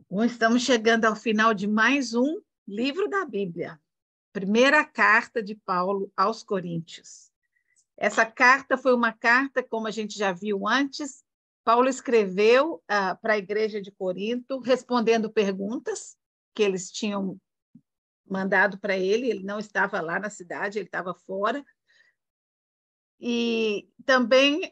Bom, estamos chegando ao final de mais um livro da Bíblia, primeira carta de Paulo aos Coríntios. Essa carta foi uma carta, como a gente já viu antes, Paulo escreveu para a igreja de Corinto, respondendo perguntas que eles tinham mandado para ele não estava lá na cidade, ele estava fora. E também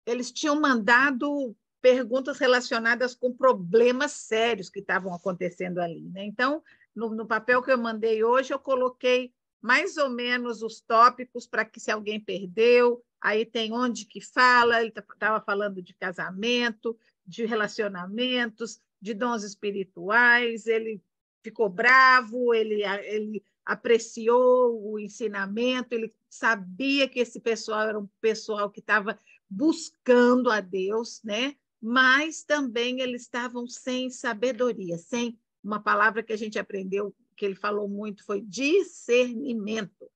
eles tinham mandado perguntas relacionadas com problemas sérios que estavam acontecendo ali, né? Então, no papel que eu mandei hoje, eu coloquei mais ou menos os tópicos para que, se alguém perdeu, aí tem onde que fala, ele estava falando de casamento, de relacionamentos, de dons espirituais, ele ficou bravo, ele apreciou o ensinamento, ele sabia que esse pessoal era um pessoal que estava buscando a Deus, né? Mas também eles estavam sem sabedoria, sem uma palavra que a gente aprendeu, que ele falou muito, foi discernimento.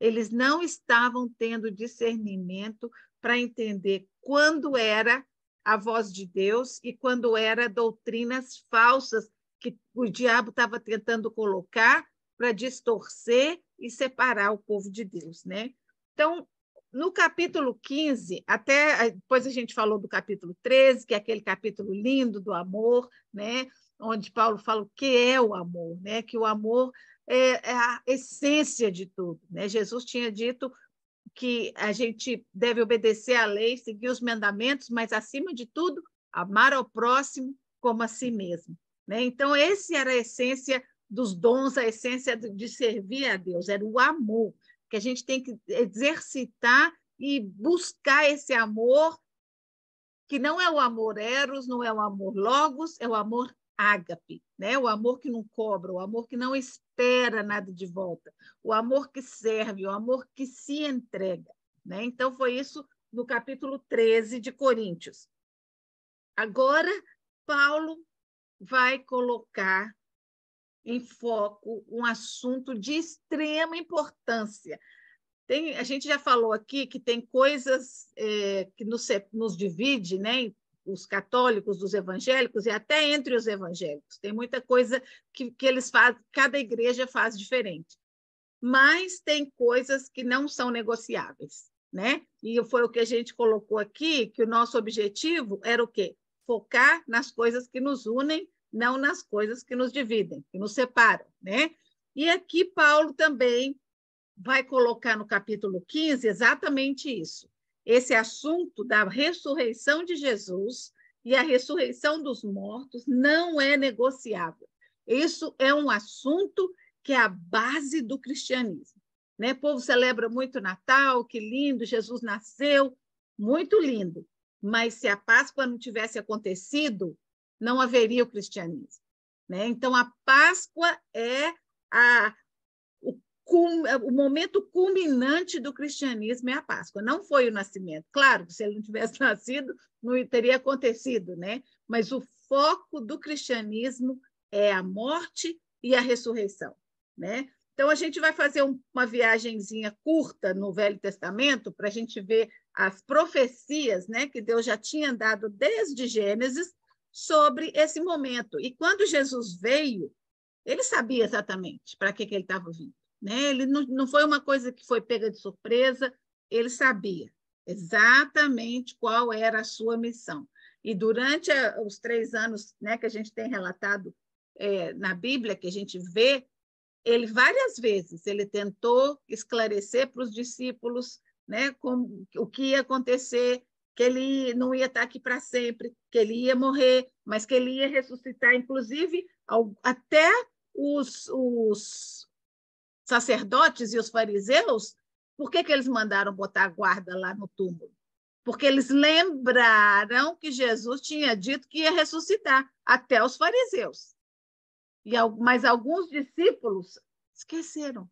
Eles não estavam tendo discernimento para entender quando era a voz de Deus e quando era doutrinas falsas que o diabo estava tentando colocar para distorcer e separar o povo de Deus, né? Então, no capítulo 15, até depois a gente falou do capítulo 13, que é aquele capítulo lindo do amor, né? Onde Paulo fala o que é o amor, né? Que o amor é a essência de tudo, né? Jesus tinha dito que a gente deve obedecer à lei, seguir os mandamentos, mas, acima de tudo, amar ao próximo como a si mesmo, né? Então, essa era a essência dos dons, a essência de servir a Deus, era o amor, que a gente tem que exercitar e buscar esse amor, que não é o amor eros, não é o amor logos, é o amor ágape, né? O amor que não cobra, o amor que não espera nada de volta, o amor que serve, o amor que se entrega, né? Então, foi isso no capítulo 13 de Coríntios. Agora, Paulo vai colocar em foco um assunto de extrema importância. A gente já falou aqui que tem coisas que nos divide, né? Os católicos dos evangélicos e até entre os evangélicos. Tem muita coisa que eles fazem, cada igreja faz diferente. Mas tem coisas que não são negociáveis, né? E foi o que a gente colocou aqui, que o nosso objetivo era o quê? Focar nas coisas que nos unem, não nas coisas que nos dividem, que nos separam, né? E aqui Paulo também vai colocar no capítulo 15 exatamente isso. Esse assunto da ressurreição de Jesus e a ressurreição dos mortos não é negociável. Isso é um assunto que é a base do cristianismo, né? O povo celebra muito Natal, que lindo, Jesus nasceu, muito lindo. Mas se a Páscoa não tivesse acontecido, não haveria o cristianismo, né? Então, a Páscoa é o momento culminante do cristianismo, é a Páscoa. Não foi o nascimento. Claro, se ele não tivesse nascido, não teria acontecido, né? Mas o foco do cristianismo é a morte e a ressurreição, né? Então, a gente vai fazer uma viagenzinha curta no Velho Testamento para a gente ver as profecias, né, que Deus já tinha dado desde Gênesis sobre esse momento. E quando Jesus veio, ele sabia exatamente para que ele estava vindo, né? Ele não foi uma coisa que foi pega de surpresa, ele sabia exatamente qual era a sua missão. E durante os 3 anos, né, que a gente tem relatado na Bíblia, que a gente vê, ele várias vezes ele tentou esclarecer para os discípulos, né, o que ia acontecer, que ele não ia estar aqui para sempre, que ele ia morrer, mas que ele ia ressuscitar, inclusive até os sacerdotes e os fariseus. Por que eles mandaram botar a guarda lá no túmulo? Porque eles lembraram que Jesus tinha dito que ia ressuscitar, até os fariseus. Mas alguns discípulos esqueceram.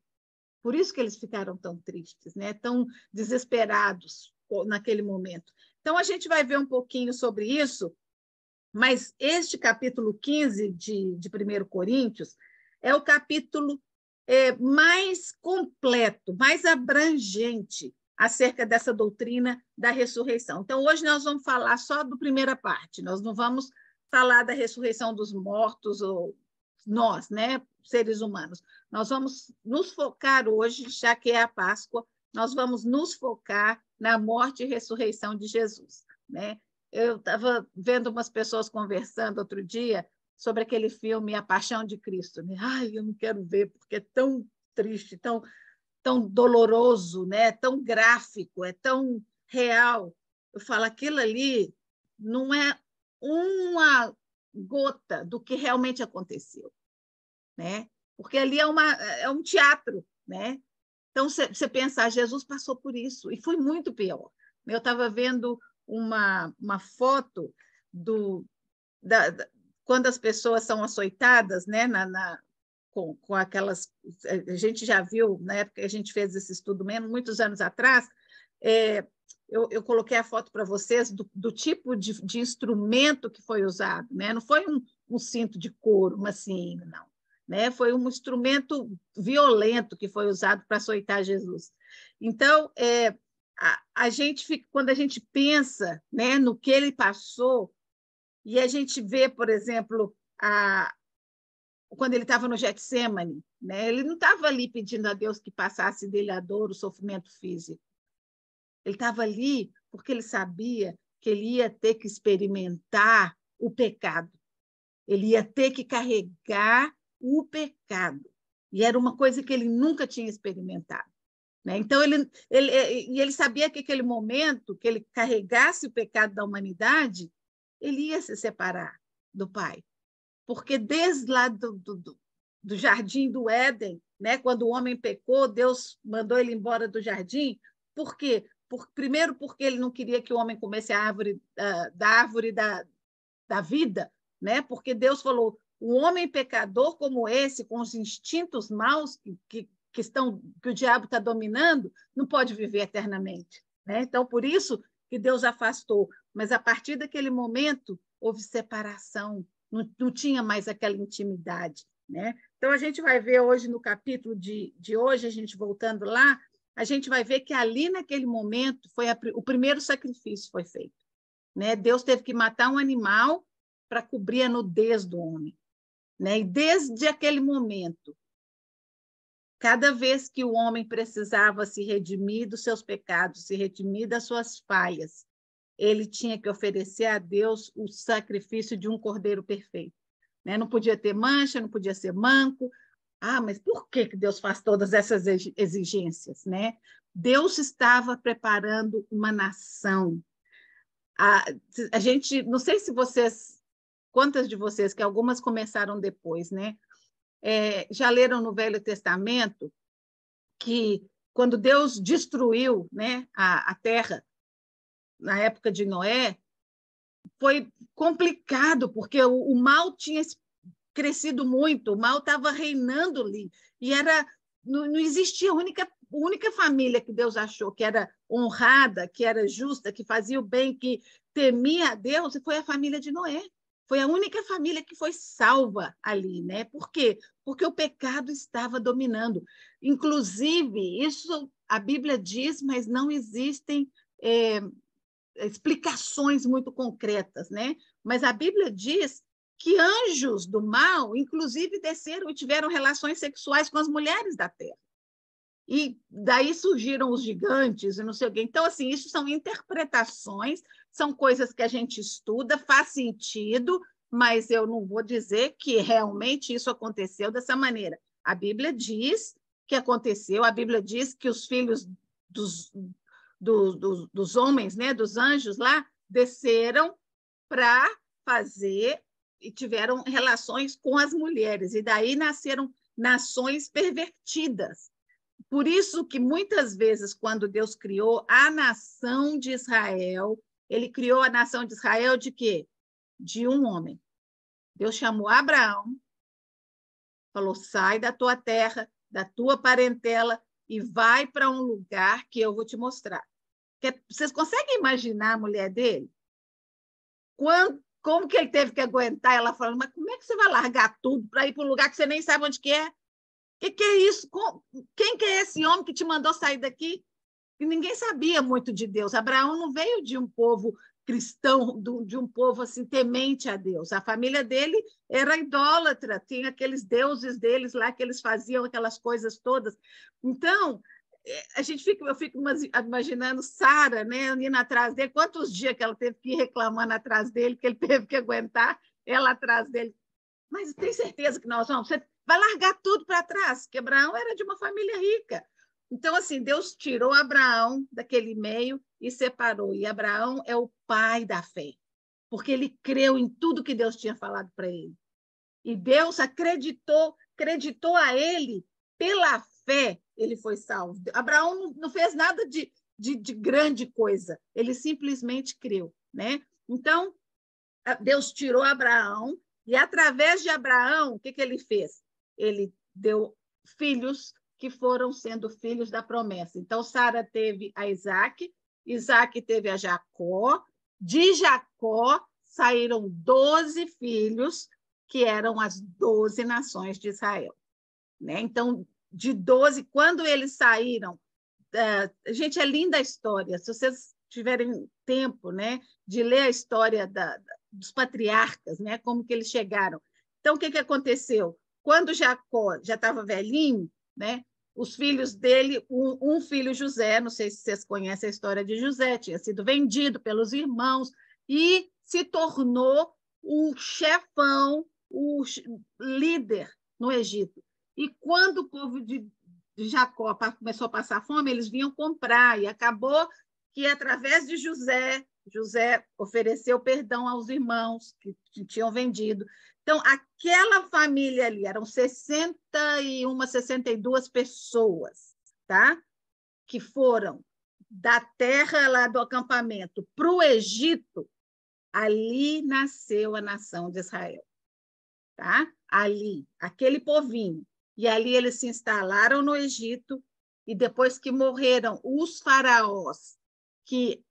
Por isso que eles ficaram tão tristes, né? Tão desesperados naquele momento. Então, a gente vai ver um pouquinho sobre isso, mas este capítulo 15 de 1 Coríntios é o capítulo mais completo, mais abrangente acerca dessa doutrina da ressurreição. Então, hoje nós vamos falar só da primeira parte, nós não vamos falar da ressurreição dos mortos, ou nós, né, seres humanos. Nós vamos nos focar hoje, já que é a Páscoa, nós vamos nos focar na morte e ressurreição de Jesus, né? Eu estava vendo umas pessoas conversando outro dia sobre aquele filme A Paixão de Cristo, né? Ai, eu não quero ver porque é tão triste, tão doloroso, né? Tão gráfico, é tão real. Eu falo, aquilo ali não é uma gota do que realmente aconteceu, né? Porque ali é um teatro, né? Então, você pensar, Jesus passou por isso, e foi muito pior. Eu estava vendo uma foto quando as pessoas são açoitadas, né, com aquelas... A gente já viu, na época que a gente fez esse estudo mesmo, muitos anos atrás, eu coloquei a foto para vocês do tipo de instrumento que foi usado, né? Não foi um cinto de couro, uma sina, não. Né? Foi um instrumento violento que foi usado para açoitar Jesus. Então, a gente, quando a gente pensa, né, no que ele passou, e a gente vê, por exemplo, quando ele estava no Getsemane, né, ele não estava ali pedindo a Deus que passasse dele a dor, o sofrimento físico. Ele estava ali porque ele sabia que ele ia ter que experimentar o pecado. Ele ia ter que carregar o pecado. E era uma coisa que ele nunca tinha experimentado. Né? Então, ele sabia que aquele momento que ele carregasse o pecado da humanidade, ele ia se separar do Pai. Porque desde lá do jardim do Éden, né? Quando o homem pecou, Deus mandou ele embora do jardim. Por quê? Primeiro, porque ele não queria que o homem comesse a árvore, da árvore da vida, né? Porque Deus falou, o homem pecador como esse, com os instintos maus que o diabo está dominando, não pode viver eternamente. Né? Então, por isso que Deus afastou. Mas, a partir daquele momento, houve separação, não tinha mais aquela intimidade. Né? Então, a gente vai ver hoje, no capítulo de hoje, a gente voltando lá, a gente vai ver que ali, naquele momento, o primeiro sacrifício foi feito. Né? Deus teve que matar um animal para cobrir a nudez do homem. Né? E desde aquele momento, cada vez que o homem precisava se redimir dos seus pecados, se redimir das suas falhas, ele tinha que oferecer a Deus o sacrifício de um cordeiro perfeito. Né? Não podia ter mancha, não podia ser manco. Mas por que Deus faz todas essas exigências? Né? Deus estava preparando uma nação. A gente, não sei se quantas de vocês, que algumas começaram depois, né? Já leram no Velho Testamento que quando Deus destruiu, né, a terra na época de Noé, foi complicado, porque o mal tinha crescido muito, o mal estava reinando ali, e não existia única família que Deus achou que era honrada, que era justa, que fazia o bem, que temia a Deus, e foi a família de Noé. Foi a única família que foi salva ali, né? Por quê? Porque o pecado estava dominando. Inclusive, isso a Bíblia diz, mas não existem explicações muito concretas, né? Mas a Bíblia diz que anjos do mal, inclusive, desceram e tiveram relações sexuais com as mulheres da terra. E daí surgiram os gigantes e não sei o quê. Então, assim, isso são interpretações, são coisas que a gente estuda, faz sentido, mas eu não vou dizer que realmente isso aconteceu dessa maneira. A Bíblia diz que aconteceu, a Bíblia diz que os filhos dos homens, né, dos anjos lá, desceram para fazer e tiveram relações com as mulheres, e daí nasceram nações pervertidas. Por isso que, muitas vezes, quando Deus criou a nação de Israel, ele criou a nação de Israel de quê? De um homem. Deus chamou Abraão, falou, sai da tua terra, da tua parentela, e vai para um lugar que eu vou te mostrar. Vocês conseguem imaginar a mulher dele? Como que ele teve que aguentar ela falando, mas como é que você vai largar tudo para ir para um lugar que você nem sabe onde que é? Que é isso? Quem que é esse homem que te mandou sair daqui? E ninguém sabia muito de Deus. Abraão não veio de um povo cristão, de um povo assim temente a Deus. A família dele era idólatra, tinha aqueles deuses deles lá que eles faziam aquelas coisas todas. Então, eu fico imaginando Sara, né, indo atrás dele, quantos dias que ela teve que ir reclamando atrás dele, que ele teve que aguentar ela atrás dele. Mas tem certeza que nós vamos? Você vai largar tudo para trás, porque Abraão era de uma família rica. Então, assim, Deus tirou Abraão daquele meio e separou. E Abraão é o pai da fé, porque ele creu em tudo que Deus tinha falado para ele. E Deus acreditou a ele, pela fé, ele foi salvo. Abraão não fez nada de grande coisa, ele simplesmente creu, né? Então, Deus tirou Abraão, e através de Abraão, o que ele fez? Ele deu filhos que foram sendo filhos da promessa. Então, Sara teve a Isaac, Isaac teve a Jacó, de Jacó saíram 12 filhos, que eram as 12 nações de Israel. Né? Então, de 12, quando eles saíram, gente, é linda a história, se vocês tiverem tempo, né, de ler a história dos patriarcas, né, como que eles chegaram. Então, o que aconteceu? Quando Jacó já estava velhinho, né, os filhos dele, um filho José, não sei se vocês conhecem a história de José, tinha sido vendido pelos irmãos e se tornou o chefão, o líder no Egito. E quando o povo de Jacó começou a passar fome, eles vinham comprar, e acabou que, através de José ofereceu perdão aos irmãos que tinham vendido. Então, aquela família ali, eram 61, 62 pessoas, tá? Que foram da terra lá do acampamento para o Egito, ali nasceu a nação de Israel. Tá? Ali, aquele povinho. E ali eles se instalaram no Egito, e depois que morreram os faraós, que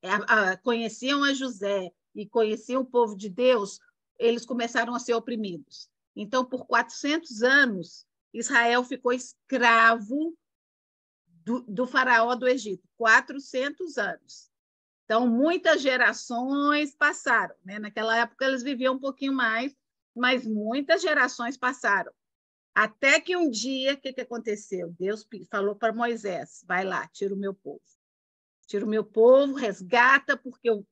conheciam a José e conheciam o povo de Deus, eles começaram a ser oprimidos. Então, por 400 anos, Israel ficou escravo do faraó do Egito. 400 anos. Então, muitas gerações passaram. Né? Naquela época, eles viviam um pouquinho mais, mas muitas gerações passaram. Até que um dia, o que aconteceu? Deus falou para Moisés, vai lá, tira o meu povo. Tira o meu povo, resgata, porque eu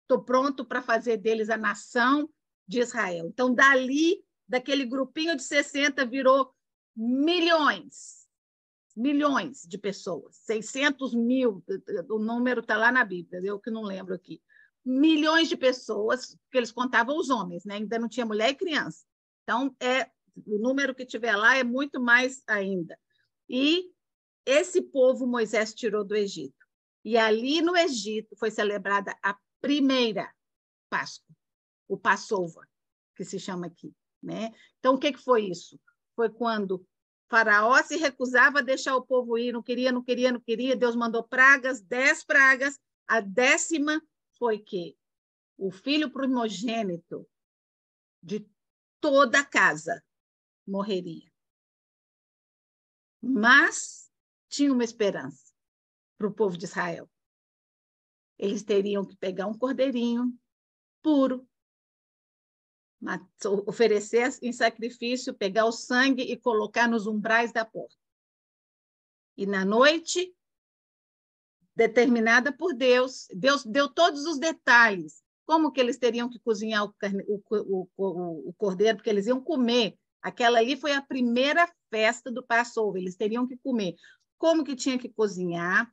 estou pronto para fazer deles a nação de Israel. Então, dali, daquele grupinho de 60, virou milhões de pessoas. 600 mil, o número está lá na Bíblia, eu que não lembro aqui. Milhões de pessoas, porque eles contavam os homens, né? Ainda não tinha mulher e criança. Então, o número que tiver lá é muito mais ainda. E esse povo Moisés tirou do Egito. E ali no Egito foi celebrada a primeira Páscoa, o Passover, que se chama aqui. Né? Então, o que foi isso? Foi quando Faraó se recusava a deixar o povo ir, não queria, Deus mandou pragas, 10 pragas, a 10ª foi que o filho primogênito de toda a casa morreria. Mas tinha uma esperança para o povo de Israel. Eles teriam que pegar um cordeirinho puro, oferecer em sacrifício, pegar o sangue e colocar nos umbrais da porta. E na noite determinada por Deus, Deus deu todos os detalhes, como que eles teriam que cozinhar o cordeiro, porque eles iam comer. Aquela ali foi a primeira festa do Passover, eles teriam que comer. Como que tinha que cozinhar,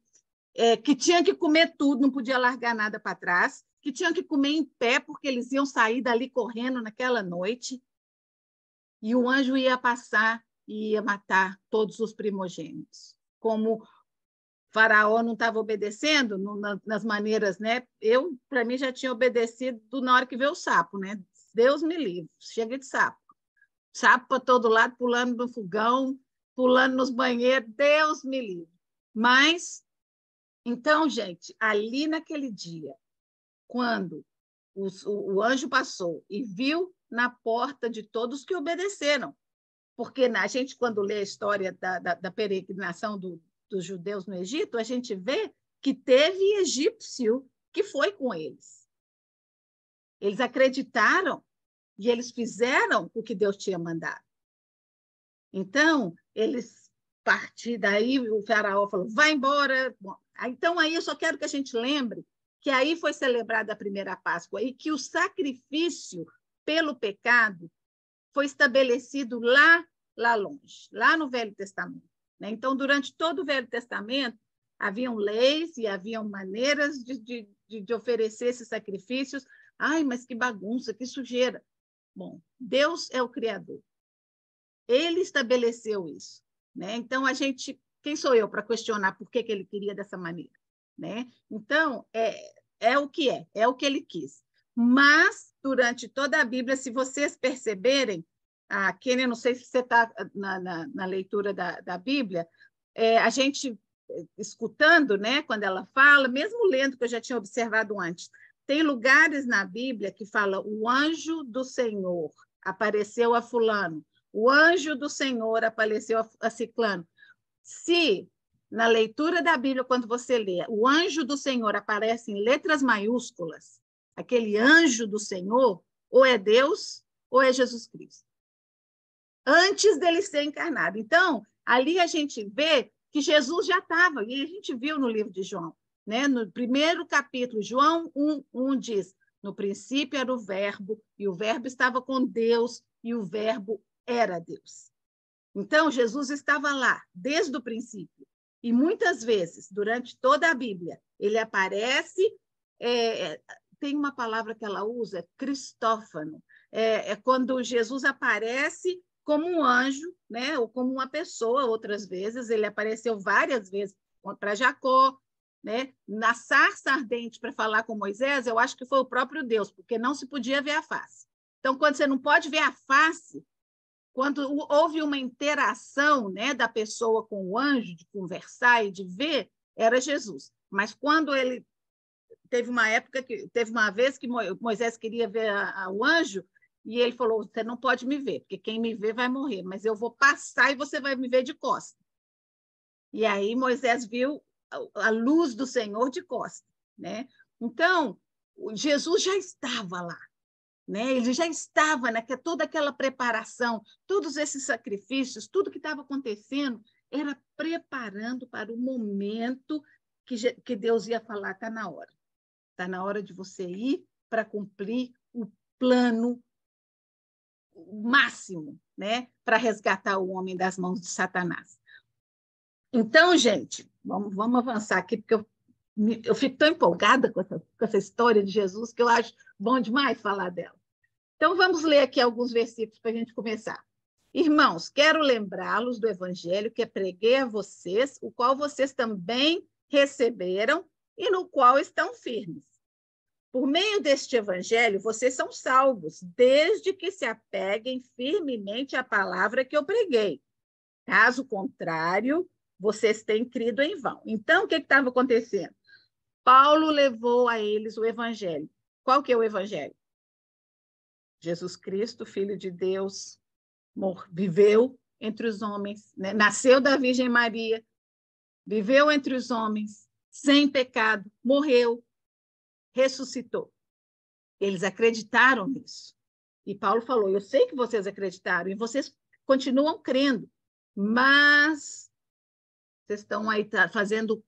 que tinha que comer tudo, não podia largar nada para trás, que tinham que comer em pé, porque eles iam sair dali correndo naquela noite, e o anjo ia passar e ia matar todos os primogênitos. Como Faraó não estava obedecendo nas maneiras, né? Para mim, já tinha obedecido na hora que veio o sapo, né? Deus me livre, chega de sapo. Sapo para todo lado, pulando no fogão, pulando nos banheiros, Deus me livre. Mas, então, gente, ali naquele dia, quando o anjo passou e viu na porta de todos que obedeceram, porque a gente, quando lê a história da peregrinação dos judeus no Egito, a gente vê que teve egípcio que foi com eles. Eles acreditaram e eles fizeram o que Deus tinha mandado. Então, eles partiram daí, o faraó falou, vai embora. Bom, então, aí eu só quero que a gente lembre que aí foi celebrada a primeira Páscoa e que o sacrifício pelo pecado foi estabelecido lá longe, lá no Velho Testamento. Né? Então, durante todo o Velho Testamento, haviam leis e haviam maneiras de oferecer esses sacrifícios. Ai, mas que bagunça, que sujeira. Bom, Deus é o Criador. Ele estabeleceu isso. Né? Então, quem sou eu para questionar por que ele queria dessa maneira? Né? Então, é o que o que ele quis. Mas, durante toda a Bíblia, se vocês perceberem, Kênia, não sei se você está na leitura da Bíblia, a gente escutando, né, quando ela fala, mesmo lendo, que eu já tinha observado antes, tem lugares na Bíblia que fala o anjo do Senhor apareceu a fulano, o anjo do Senhor apareceu a ciclano. Se na leitura da Bíblia, quando você lê, o anjo do Senhor aparece em letras maiúsculas, aquele anjo do Senhor, ou é Deus ou é Jesus Cristo. Antes dele ser encarnado. Então, ali a gente vê que Jesus já estava, e a gente viu no livro de João, né? No primeiro capítulo, João 1 diz, no princípio era o verbo, e o verbo estava com Deus, e o verbo era Deus. Então, Jesus estava lá, desde o princípio. E muitas vezes, durante toda a Bíblia, ele aparece, tem uma palavra que ela usa, cristófano, é quando Jesus aparece como um anjo, né? Ou como uma pessoa, outras vezes, ele apareceu várias vezes para Jacó, né? Na sarça ardente para falar com Moisés, eu acho que foi o próprio Deus, porque não se podia ver a face. Então, quando você não pode ver a face, quando houve uma interação, né, da pessoa com o anjo, de conversar e de ver, era Jesus. Mas quando ele teve uma vez que Moisés queria ver o anjo, e ele falou, você não pode me ver, porque quem me vê vai morrer, mas eu vou passar e você vai me ver de costa. E aí Moisés viu a luz do Senhor de costa. Né? Então, Jesus já estava lá. Né? Ele já estava, toda aquela preparação, todos esses sacrifícios, tudo que estava acontecendo, era preparando para o momento que Deus ia falar, está na hora. Está na hora de você ir para cumprir o plano máximo, né? Para resgatar o homem das mãos de Satanás. Então, gente, vamos avançar aqui, porque eu fico tão empolgada com essa história de Jesus que eu acho bom demais falar dela. Então, vamos ler aqui alguns versículos para a gente começar. Irmãos, quero lembrá-los do evangelho que preguei a vocês, o qual vocês também receberam e no qual estão firmes. Por meio deste evangelho, vocês são salvos, desde que se apeguem firmemente à palavra que eu preguei. Caso contrário, vocês têm crido em vão. Então, o que estava acontecendo? Paulo levou a eles o evangelho. Qual que é o evangelho? Jesus Cristo, Filho de Deus, viveu entre os homens, né? Nasceu da Virgem Maria, viveu entre os homens, sem pecado, morreu, ressuscitou. Eles acreditaram nisso. E Paulo falou, eu sei que vocês acreditaram, e vocês continuam crendo, mas vocês estão aí fazendo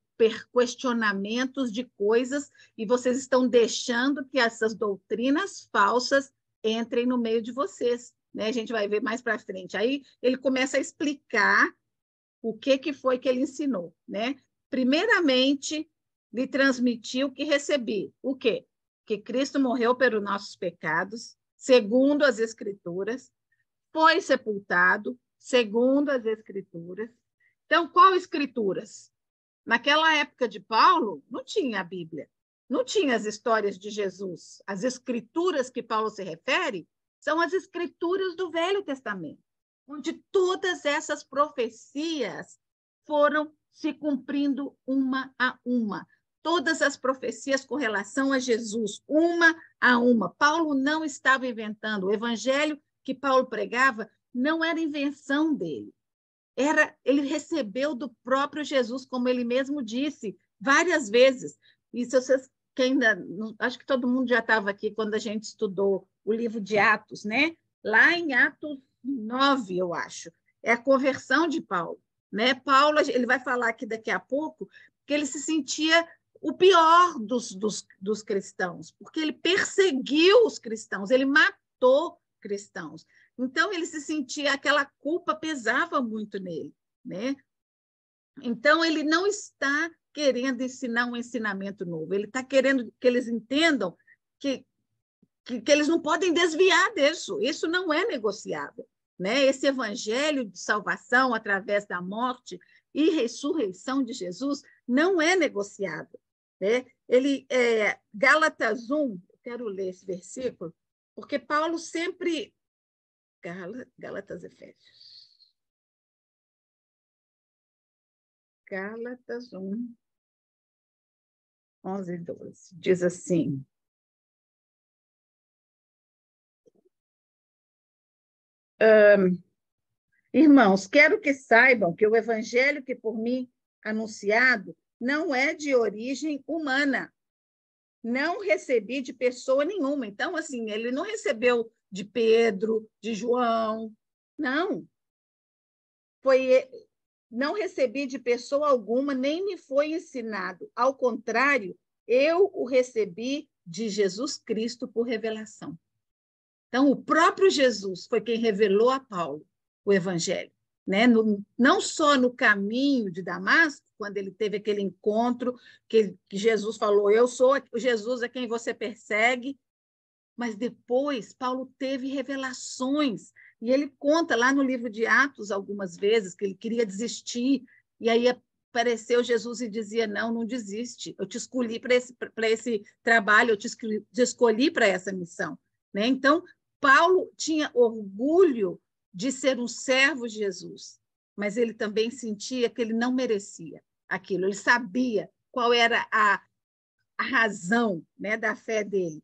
questionamentos de coisas e vocês estão deixando que essas doutrinas falsas entrem no meio de vocês. Né? A gente vai ver mais para frente. Aí ele começa a explicar o que foi que ele ensinou. Né? Primeiramente, lhe transmitiu o que recebi. O quê? Que Cristo morreu pelos nossos pecados, segundo as Escrituras, foi sepultado, segundo as Escrituras. Então, qual Escrituras? Naquela época de Paulo, não tinha a Bíblia, não tinha as histórias de Jesus. As Escrituras que Paulo se refere são as Escrituras do Velho Testamento, onde todas essas profecias foram se cumprindo uma a uma. Todas as profecias com relação a Jesus, uma a uma. Paulo não estava inventando. O evangelho que Paulo pregava não era invenção dele. Ele recebeu do próprio Jesus, como ele mesmo disse várias vezes. E se vocês acho que todo mundo já estava aqui quando a gente estudou o livro de Atos, né? Lá em Atos 9, eu acho, é a conversão de Paulo, né? Paulo, ele vai falar aqui daqui a pouco, que ele se sentia o pior dos cristãos, porque ele perseguiu os cristãos, ele matou cristãos. Então, ele se sentia, aquela culpa pesava muito nele, né? Então, ele não está querendo ensinar um ensinamento novo, ele está querendo que eles entendam que eles não podem desviar disso, isso não é negociável, né? Esse evangelho de salvação através da morte e ressurreição de Jesus não é negociável, né? Gálatas 1, eu quero ler esse versículo, porque Paulo sempre... Gálatas, Efésios. Gálatas 1, 11 e 12. Diz assim: irmãos, quero que saibam que o evangelho que por mim anunciado não é de origem humana. Não recebi de pessoa nenhuma. Então, assim, ele não recebeu de Pedro, de João, não. Não recebi de pessoa alguma, nem me foi ensinado. Ao contrário, eu o recebi de Jesus Cristo por revelação. Então, o próprio Jesus foi quem revelou a Paulo o evangelho, né? Não só no caminho de Damasco, quando ele teve aquele encontro que Jesus falou, eu sou Jesus a quem você persegue, mas depois Paulo teve revelações, e ele conta lá no livro de Atos algumas vezes que ele queria desistir, e aí apareceu Jesus e dizia, não desiste, eu te escolhi para esse trabalho, eu te escolhi para essa missão, né? Então, Paulo tinha orgulho de ser um servo de Jesus, mas ele também sentia que ele não merecia aquilo, ele sabia qual era a razão, né, da fé dele.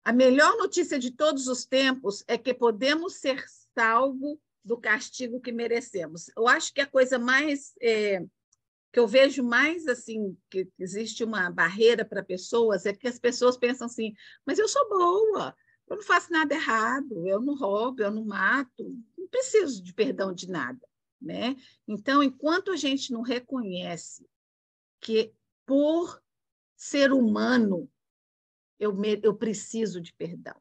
A melhor notícia de todos os tempos é que podemos ser salvos do castigo que merecemos. Eu acho que a coisa mais que eu vejo mais assim, que existe uma barreira para pessoas, é que as pessoas pensam assim, mas eu sou boa, eu não faço nada errado, eu não roubo, eu não mato, não preciso de perdão de nada, né? Então, enquanto a gente não reconhece que por ser humano eu preciso de perdão,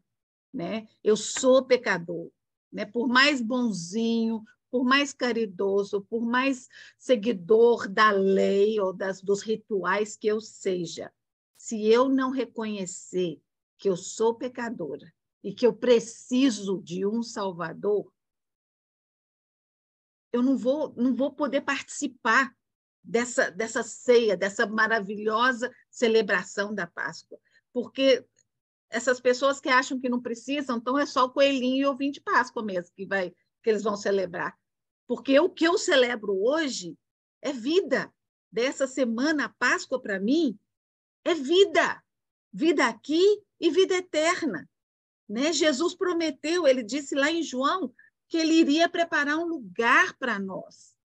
né? Eu sou pecador, né? Por mais bonzinho, por mais caridoso, por mais seguidor da lei ou dos rituais que eu seja, se eu não reconhecer que eu sou pecadora e que eu preciso de um Salvador, eu não vou poder participar dessa ceia, dessa maravilhosa celebração da Páscoa, porque essas pessoas que acham que não precisam, então é só o coelhinho e o ovinho de Páscoa mesmo que eles vão celebrar. Porque o que eu celebro hoje é vida. Dessa semana, a Páscoa, para mim, é vida. Vida aqui e vida eterna. Né? Jesus prometeu, ele disse lá em João, que ele iria preparar um lugar para nós.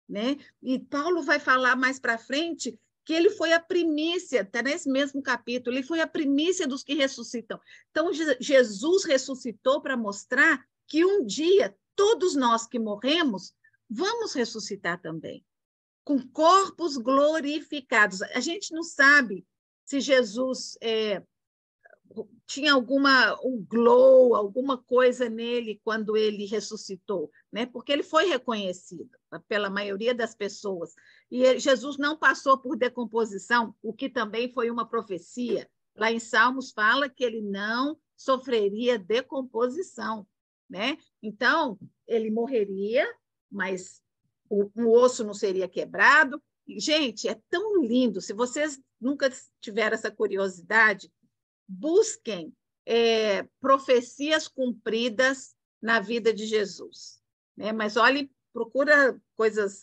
Né? E Paulo vai falar mais para frente que ele foi a primícia, está nesse mesmo capítulo, ele foi a primícia dos que ressuscitam. Então, Jesus ressuscitou para mostrar que um dia todos nós que morremos vamos ressuscitar também, com corpos glorificados. A gente não sabe se Jesus tinha um glow, alguma coisa nele quando ele ressuscitou, né? Porque ele foi reconhecido pela maioria das pessoas. E Jesus não passou por decomposição, o que também foi uma profecia. Lá em Salmos fala que ele não sofreria decomposição, né? Então, ele morreria, mas o osso não seria quebrado. Gente, é tão lindo. Se vocês nunca tiveram essa curiosidade, busquem profecias cumpridas na vida de Jesus. Né? Mas olhe, procura coisas,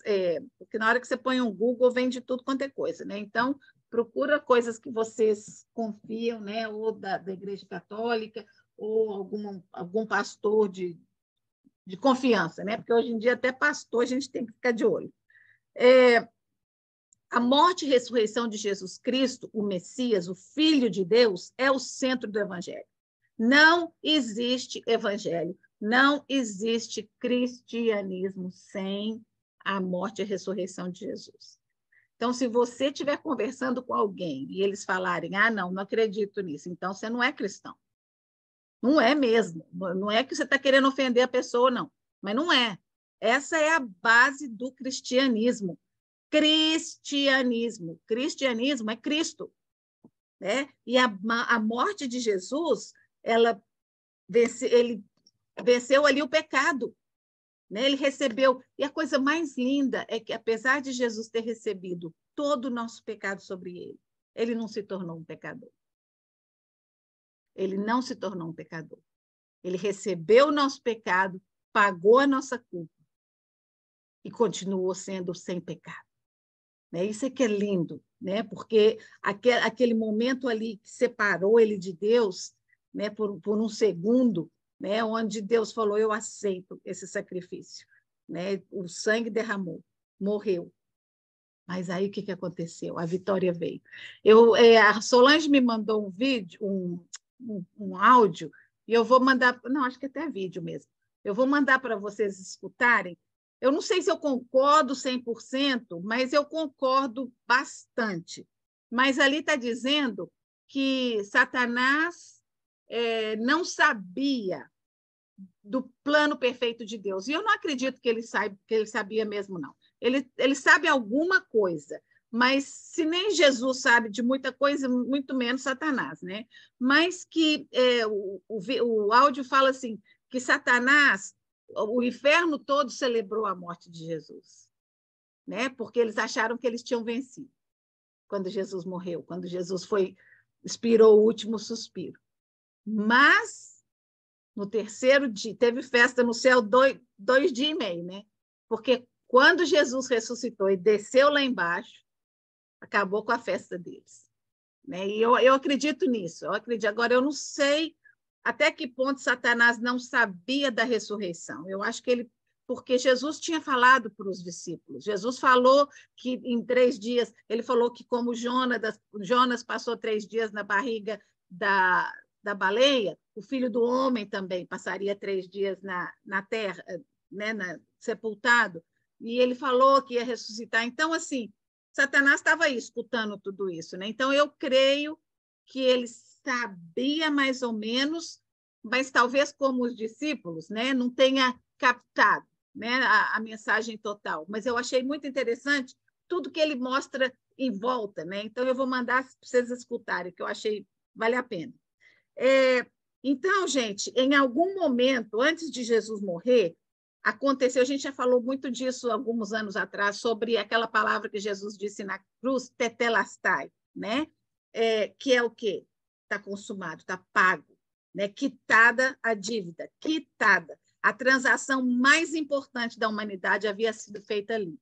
porque na hora que você põe um Google, vem de tudo quanto é coisa. Né? Então, procura coisas que vocês confiam, né? Ou da Igreja Católica, ou algum pastor de confiança, né? Porque hoje em dia até pastor a gente tem que ficar de olho. A morte e ressurreição de Jesus Cristo, o Messias, o Filho de Deus, é o centro do Evangelho. Não existe Evangelho, não existe cristianismo sem a morte e a ressurreição de Jesus. Então, se você estiver conversando com alguém e eles falarem, não acredito nisso, então você não é cristão. Não é mesmo. Não é que você está querendo ofender a pessoa, não. Mas não é. Essa é a base do cristianismo. Cristianismo. Cristianismo é Cristo. Né? E a morte de Jesus, ele venceu ali o pecado. Né? Ele recebeu. E a coisa mais linda é que, apesar de Jesus ter recebido todo o nosso pecado sobre ele, ele não se tornou um pecador. Ele não se tornou um pecador. Ele recebeu o nosso pecado, pagou a nossa culpa e continuou sendo sem pecado. Né? Isso é que é lindo, né? Porque aquele momento ali que separou ele de Deus, né? por um segundo, né? Onde Deus falou, eu aceito esse sacrifício. Né? O sangue derramou, morreu. Mas aí o que aconteceu? A vitória veio. A Solange me mandou um vídeo, um áudio, e eu vou mandar, não, acho que até vídeo mesmo. Eu vou mandar para vocês escutarem. Eu não sei se eu concordo 100%, mas eu concordo bastante. Mas ali está dizendo que Satanás não sabia do plano perfeito de Deus. E eu não acredito que ele sabia mesmo, não. Ele sabe alguma coisa, mas se nem Jesus sabe de muita coisa, muito menos Satanás, né? Mas que o áudio fala assim, que Satanás, o inferno todo celebrou a morte de Jesus, né? Porque eles acharam que eles tinham vencido quando Jesus morreu, quando Jesus expirou o último suspiro. Mas no terceiro dia, teve festa no céu 2 dias e meio, né? Porque quando Jesus ressuscitou e desceu lá embaixo, acabou com a festa deles. Né? E eu acredito nisso. Agora, eu não sei até que ponto Satanás não sabia da ressurreição. Eu acho que porque Jesus tinha falado para os discípulos. Jesus falou que em 3 dias, ele falou que como Jonas passou 3 dias na barriga da baleia, o Filho do Homem também passaria 3 dias na terra, né, sepultado. E ele falou que ia ressuscitar. Então, assim, Satanás estava aí escutando tudo isso. Né? Então, eu creio que ele sabia mais ou menos, mas talvez como os discípulos, né, não tenha captado, né, a mensagem total. Mas eu achei muito interessante tudo que ele mostra em volta. Né? Então, eu vou mandar para vocês escutarem, que eu achei vale a pena. Então, gente, em algum momento, antes de Jesus morrer, aconteceu, a gente já falou muito disso alguns anos atrás, sobre aquela palavra que Jesus disse na cruz, tetelestai, né? Que é o quê? Está consumado, está pago, né? Quitada a dívida, quitada. A transação mais importante da humanidade havia sido feita ali.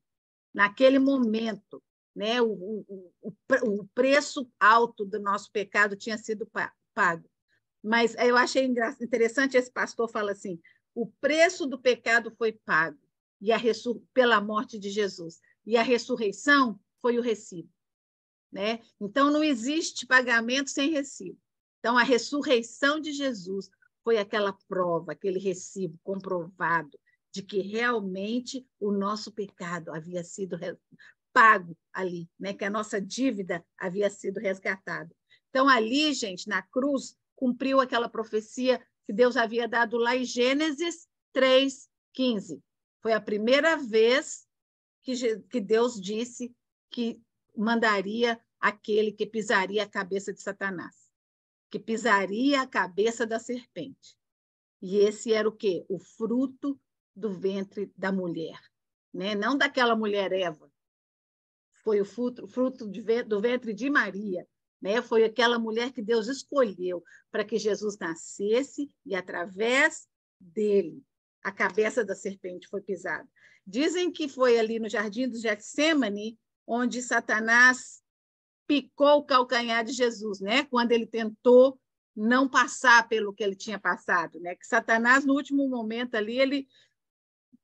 Naquele momento, né? O preço alto do nosso pecado tinha sido pago. Mas eu achei interessante, esse pastor fala assim, o preço do pecado foi pago pela morte de Jesus, e a ressurreição foi o recibo. Né? Então, não existe pagamento sem recibo. Então, a ressurreição de Jesus foi aquela prova, aquele recibo comprovado de que realmente o nosso pecado havia sido pago ali, né? Que a nossa dívida havia sido resgatada. Então, ali, gente, na cruz, cumpriu aquela profecia que Deus havia dado lá em Gênesis 3:15. Foi a primeira vez que Deus disse que mandaria aquele que pisaria a cabeça de Satanás, que pisaria a cabeça da serpente. E esse era o quê? O fruto do ventre da mulher. Né? Não daquela mulher Eva. Foi o fruto do ventre de Maria. Né? Foi aquela mulher que Deus escolheu para que Jesus nascesse e, através dele, a cabeça da serpente foi pisada. Dizem que foi ali no Jardim do Getsêmani onde Satanás picou o calcanhar de Jesus, né? Quando ele tentou não passar pelo que ele tinha passado. Né? Que Satanás, no último momento ali,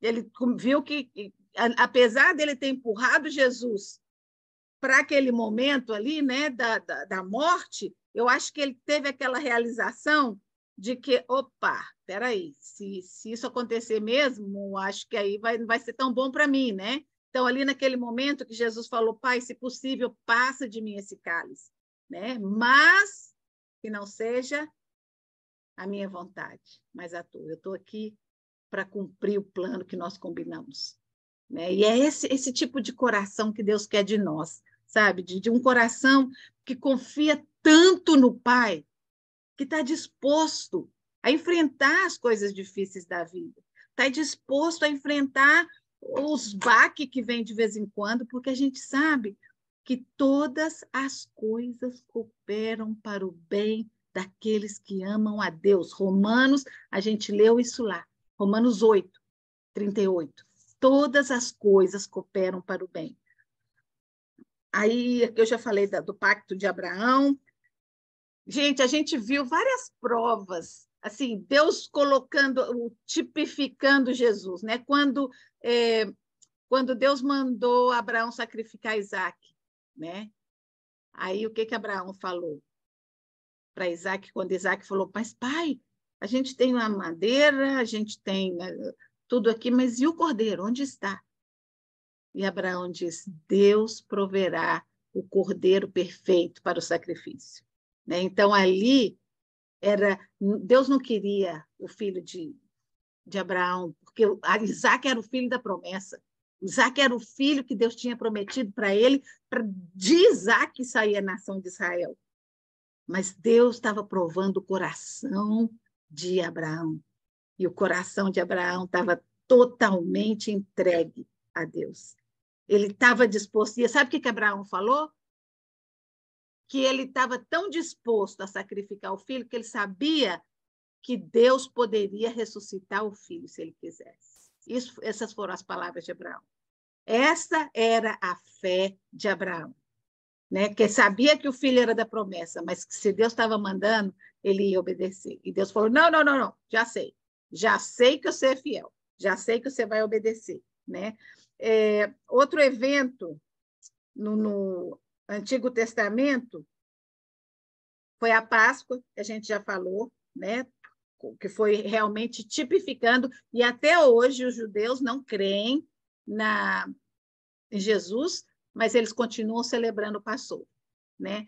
ele viu que, apesar dele ter empurrado Jesus para aquele momento ali, né, da morte, eu acho que ele teve aquela realização de que, opa, peraí, se isso acontecer mesmo, acho que aí não vai ser tão bom para mim, né? Então, ali naquele momento que Jesus falou, Pai, se possível, passa de mim esse cálice, né? Mas que não seja a minha vontade, mas a tua. Eu estou aqui para cumprir o plano que nós combinamos, né? E é esse tipo de coração que Deus quer de nós, sabe? De um coração que confia tanto no Pai, que está disposto a enfrentar as coisas difíceis da vida, está disposto a enfrentar os baques que vêm de vez em quando, porque a gente sabe que todas as coisas cooperam para o bem daqueles que amam a Deus. Romanos, a gente leu isso lá, Romanos 8, 38. Todas as coisas cooperam para o bem. Aí, eu já falei do pacto de Abraão. Gente, a gente viu várias provas, assim, Deus colocando, tipificando Jesus, né? Quando Deus mandou Abraão sacrificar Isaac, né? Aí o que Abraão falou para Isaac, quando Isaac falou, mas pai, a gente tem uma madeira, a gente tem tudo aqui, mas e o cordeiro, onde está? E Abraão diz, Deus proverá o cordeiro perfeito para o sacrifício. Né? Então, ali, Deus não queria o filho de Abraão, porque Isaac era o filho da promessa. Isaac era o filho que Deus tinha prometido para ele, de Isaac sair a nação de Israel. Mas Deus estava provando o coração de Abraão. E o coração de Abraão estava totalmente entregue a Deus. Ele estava disposto. E sabe o que Abraão falou? Que ele estava tão disposto a sacrificar o filho que ele sabia que Deus poderia ressuscitar o filho se ele quisesse. Essas foram as palavras de Abraão. Essa era a fé de Abraão, né? Que sabia que o filho era da promessa, mas que se Deus estava mandando, ele ia obedecer. E Deus falou: não, já sei que você é fiel, já sei que você vai obedecer, né? Outro evento no Antigo Testamento foi a Páscoa, que a gente já falou, né? Que foi realmente tipificando, e até hoje os judeus não creem em Jesus, mas eles continuam celebrando o Páscoa, né?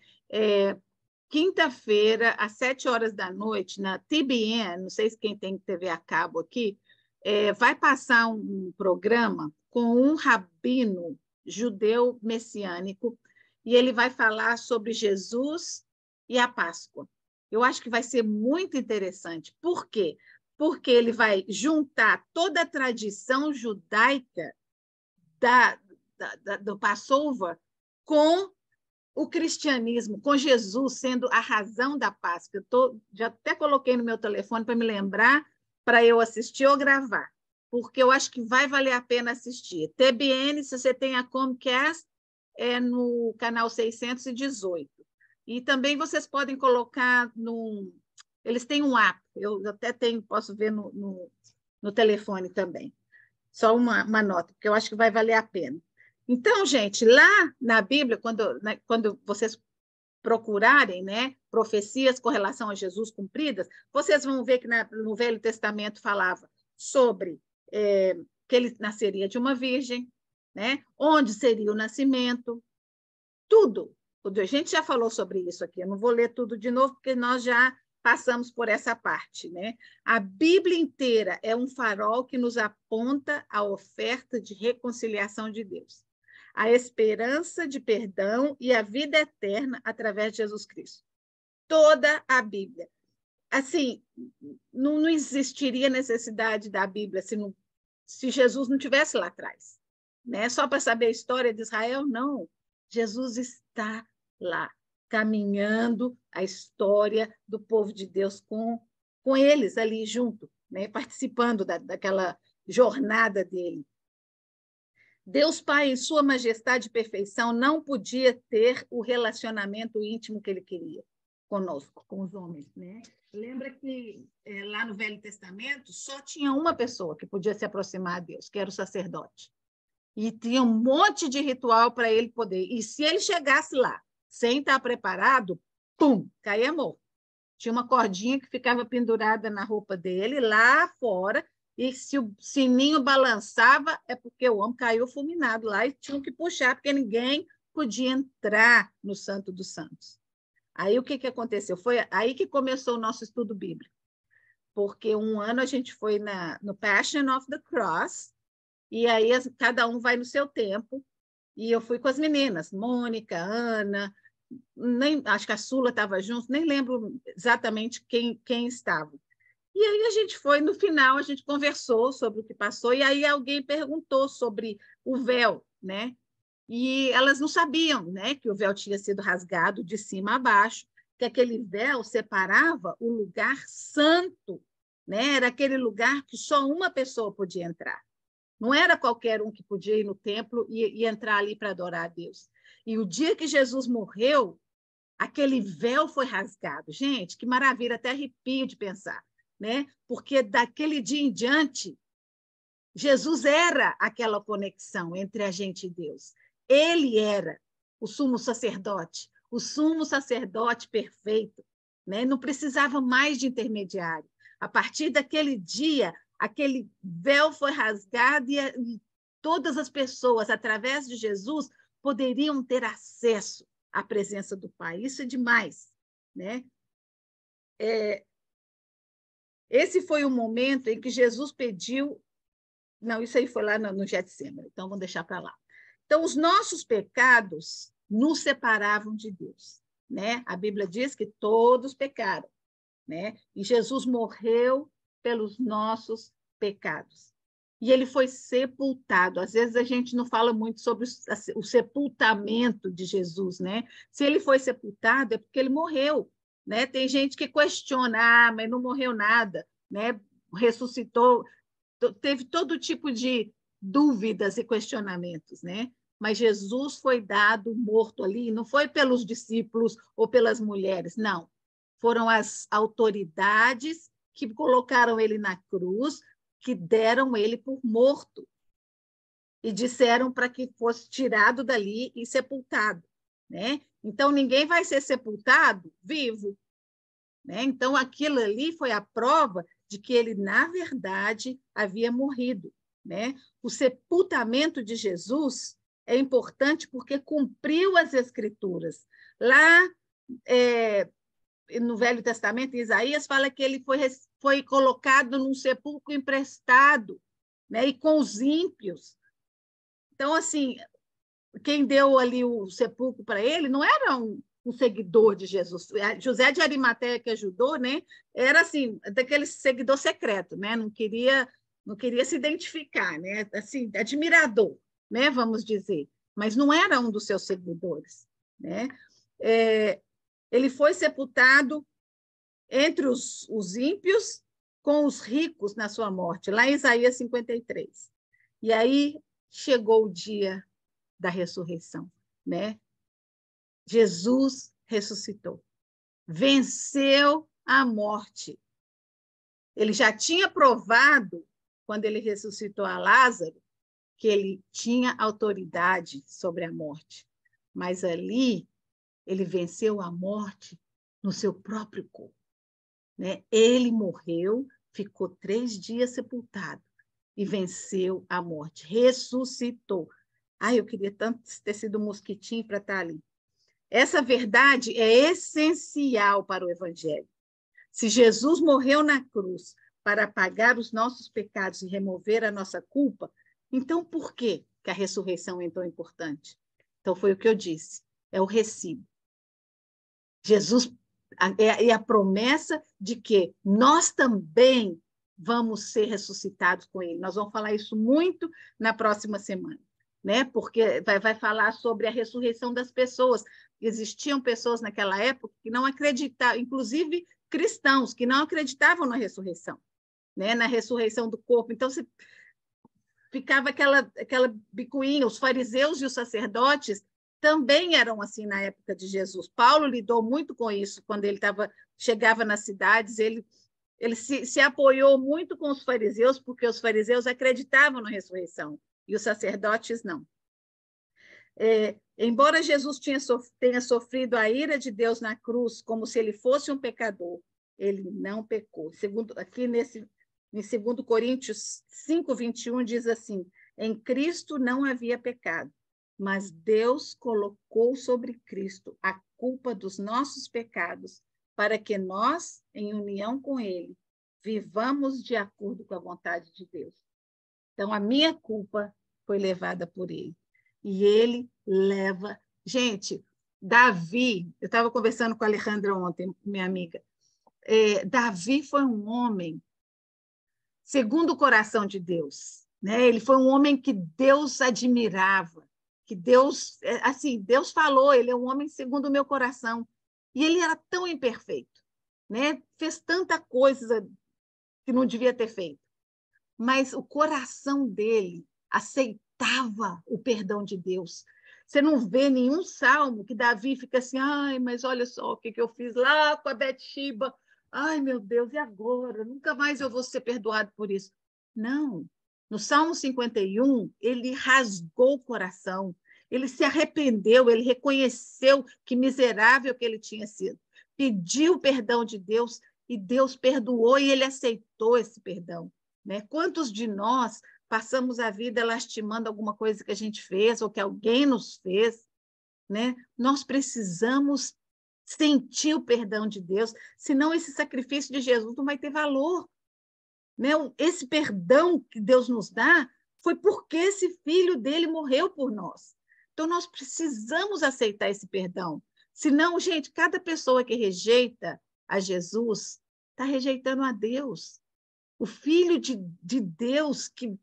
Quinta-feira, às 7 horas da noite, na TBN, não sei se quem tem TV a cabo aqui, vai passar um programa com um rabino judeu messiânico, e ele vai falar sobre Jesus e a Páscoa. Eu acho que vai ser muito interessante. Por quê? Porque ele vai juntar toda a tradição judaica do Passover com o cristianismo, com Jesus sendo a razão da Páscoa. Já até coloquei no meu telefone para me lembrar, para eu assistir ou gravar, porque eu acho que vai valer a pena assistir. TBN, se você tem a Comcast, é no canal 618. E também vocês podem colocar eles têm um app, eu até posso ver no telefone também. Só uma nota, porque eu acho que vai valer a pena. Então, gente, lá na Bíblia, quando vocês procurarem, né, profecias com relação a Jesus cumpridas, vocês vão ver que no Velho Testamento falava sobre que ele nasceria de uma virgem, né, onde seria o nascimento, tudo. A gente já falou sobre isso aqui, eu não vou ler tudo de novo, porque nós já passamos por essa parte, né? A Bíblia inteira é um farol que nos aponta a oferta de reconciliação de Deus, a esperança de perdão e a vida eterna através de Jesus Cristo. Toda a Bíblia. Assim, não existiria necessidade da Bíblia se Jesus não tivesse lá atrás, né? Só para saber a história de Israel, não. Jesus está lá, caminhando a história do povo de Deus com eles ali junto, né? Participando daquela jornada dele. Deus Pai, em sua majestade e perfeição, não podia ter o relacionamento íntimo que ele queria conosco, com os homens, né? Lembra que lá no Velho Testamento só tinha uma pessoa que podia se aproximar a Deus, que era o sacerdote. E tinha um monte de ritual para ele poder. E se ele chegasse lá sem estar preparado, pum, caía morto. Tinha uma cordinha que ficava pendurada na roupa dele, lá fora, e se o sininho balançava, é porque o homem caiu fulminado lá e tinham que puxar, porque ninguém podia entrar no Santo dos Santos. Aí o que aconteceu? Foi aí que começou o nosso estudo bíblico, porque um ano a gente foi no Passion of the Cross, e aí cada um vai no seu tempo, e eu fui com as meninas, Mônica, Ana, acho que a Sula estava junto, nem lembro exatamente quem estava. E aí a gente foi, no final, a gente conversou sobre o que passou, e aí alguém perguntou sobre o véu, né? E elas não sabiam, né, que o véu tinha sido rasgado de cima a baixo, que aquele véu separava o lugar santo, né? Era aquele lugar que só uma pessoa podia entrar. Não era qualquer um que podia ir no templo e entrar ali para adorar a Deus. E o dia que Jesus morreu, aquele véu foi rasgado. Gente, que maravilha, até arrepio de pensar, né? Porque daquele dia em diante, Jesus era aquela conexão entre a gente e Deus. Ele era o sumo sacerdote perfeito, né? Não precisava mais de intermediário. A partir daquele dia, aquele véu foi rasgado e todas as pessoas, através de Jesus, poderiam ter acesso à presença do Pai. Isso é demais, né? Esse foi o momento em que Jesus pediu... Não, isso aí foi lá no Getsemane, então vamos deixar para lá. Então, os nossos pecados nos separavam de Deus, né? A Bíblia diz que todos pecaram, né? E Jesus morreu pelos nossos pecados. E ele foi sepultado. Às vezes a gente não fala muito sobre o sepultamento de Jesus, né? Se ele foi sepultado é porque ele morreu, né? Tem gente que questiona, mas não morreu nada, né? Ressuscitou, teve todo tipo de dúvidas e questionamentos, né? Mas Jesus foi dado morto ali, não foi pelos discípulos ou pelas mulheres, não. Foram as autoridades que colocaram ele na cruz, que deram ele por morto e disseram para que fosse tirado dali e sepultado, né? Então ninguém vai ser sepultado vivo, né? Então aquilo ali foi a prova de que ele na verdade havia morrido, né? O sepultamento de Jesus é importante porque cumpriu as Escrituras. Lá no Velho Testamento, Isaías fala que ele foi colocado num sepulcro emprestado, né? E com os ímpios. Então, assim, quem deu ali o sepulcro para ele não era um seguidor de Jesus. José de Arimateia, que ajudou, né? Era assim, daquele seguidor secreto, né? Não queria se identificar, né? Assim, admirador, né? Vamos dizer, mas não era um dos seus seguidores, né? Ele foi sepultado entre os ímpios com os ricos na sua morte, lá em Isaías 53. E aí chegou o dia da ressurreição, né? Jesus ressuscitou, venceu a morte. Ele já tinha provado, quando ele ressuscitou a Lázaro, que ele tinha autoridade sobre a morte. Mas ali, ele venceu a morte no seu próprio corpo, né? Ele morreu, ficou 3 dias sepultado e venceu a morte, ressuscitou. Ai, eu queria tanto ter sido um mosquitinho para estar ali. Essa verdade é essencial para o Evangelho. Se Jesus morreu na cruz para pagar os nossos pecados e remover a nossa culpa, então por que a ressurreição é tão importante? Então foi o que eu disse, é o recibo. Jesus é a promessa de que nós também vamos ser ressuscitados com ele. Nós vamos falar isso muito na próxima semana, né? Porque vai falar sobre a ressurreição das pessoas. Existiam pessoas naquela época que não acreditavam, inclusive cristãos, que não acreditavam na ressurreição, né? Na ressurreição do corpo. Então, ficava aquela bicuinha. Os fariseus e os sacerdotes também eram assim na época de Jesus. Paulo lidou muito com isso quando ele chegava nas cidades. Ele se apoiou muito com os fariseus, porque os fariseus acreditavam na ressurreição e os sacerdotes não. Embora Jesus tenha sofrido a ira de Deus na cruz como se ele fosse um pecador, ele não pecou. Aqui em 2 Coríntios 5:21 diz assim: em Cristo não havia pecado, mas Deus colocou sobre Cristo a culpa dos nossos pecados, para que nós, em união com ele, vivamos de acordo com a vontade de Deus. Então, a minha culpa foi levada por ele. E ele leva... Gente, Davi, eu estava conversando com a Alejandra ontem, minha amiga, Davi foi um homem segundo o coração de Deus, né? Ele foi um homem que Deus admirava, que Deus, assim, Deus falou, ele é um homem segundo o meu coração. E ele era tão imperfeito, né? Fez tanta coisa que não devia ter feito. Mas o coração dele aceitava o perdão de Deus. Você não vê nenhum salmo que Davi fica assim, ai, mas olha só o que eu fiz lá com a Betseba. Ai, meu Deus, e agora? Nunca mais eu vou ser perdoado por isso. Não. No Salmo 51, ele rasgou o coração, ele se arrependeu, ele reconheceu que miserável que ele tinha sido, pediu perdão de Deus e Deus perdoou e ele aceitou esse perdão. Né? Quantos de nós passamos a vida lastimando alguma coisa que a gente fez ou que alguém nos fez? Né? Nós precisamos sentir o perdão de Deus, senão esse sacrifício de Jesus não vai ter valor. Né? Esse perdão que Deus nos dá foi porque esse filho dele morreu por nós. Então, nós precisamos aceitar esse perdão. Senão, gente, cada pessoa que rejeita a Jesus está rejeitando a Deus. O Filho de Deus que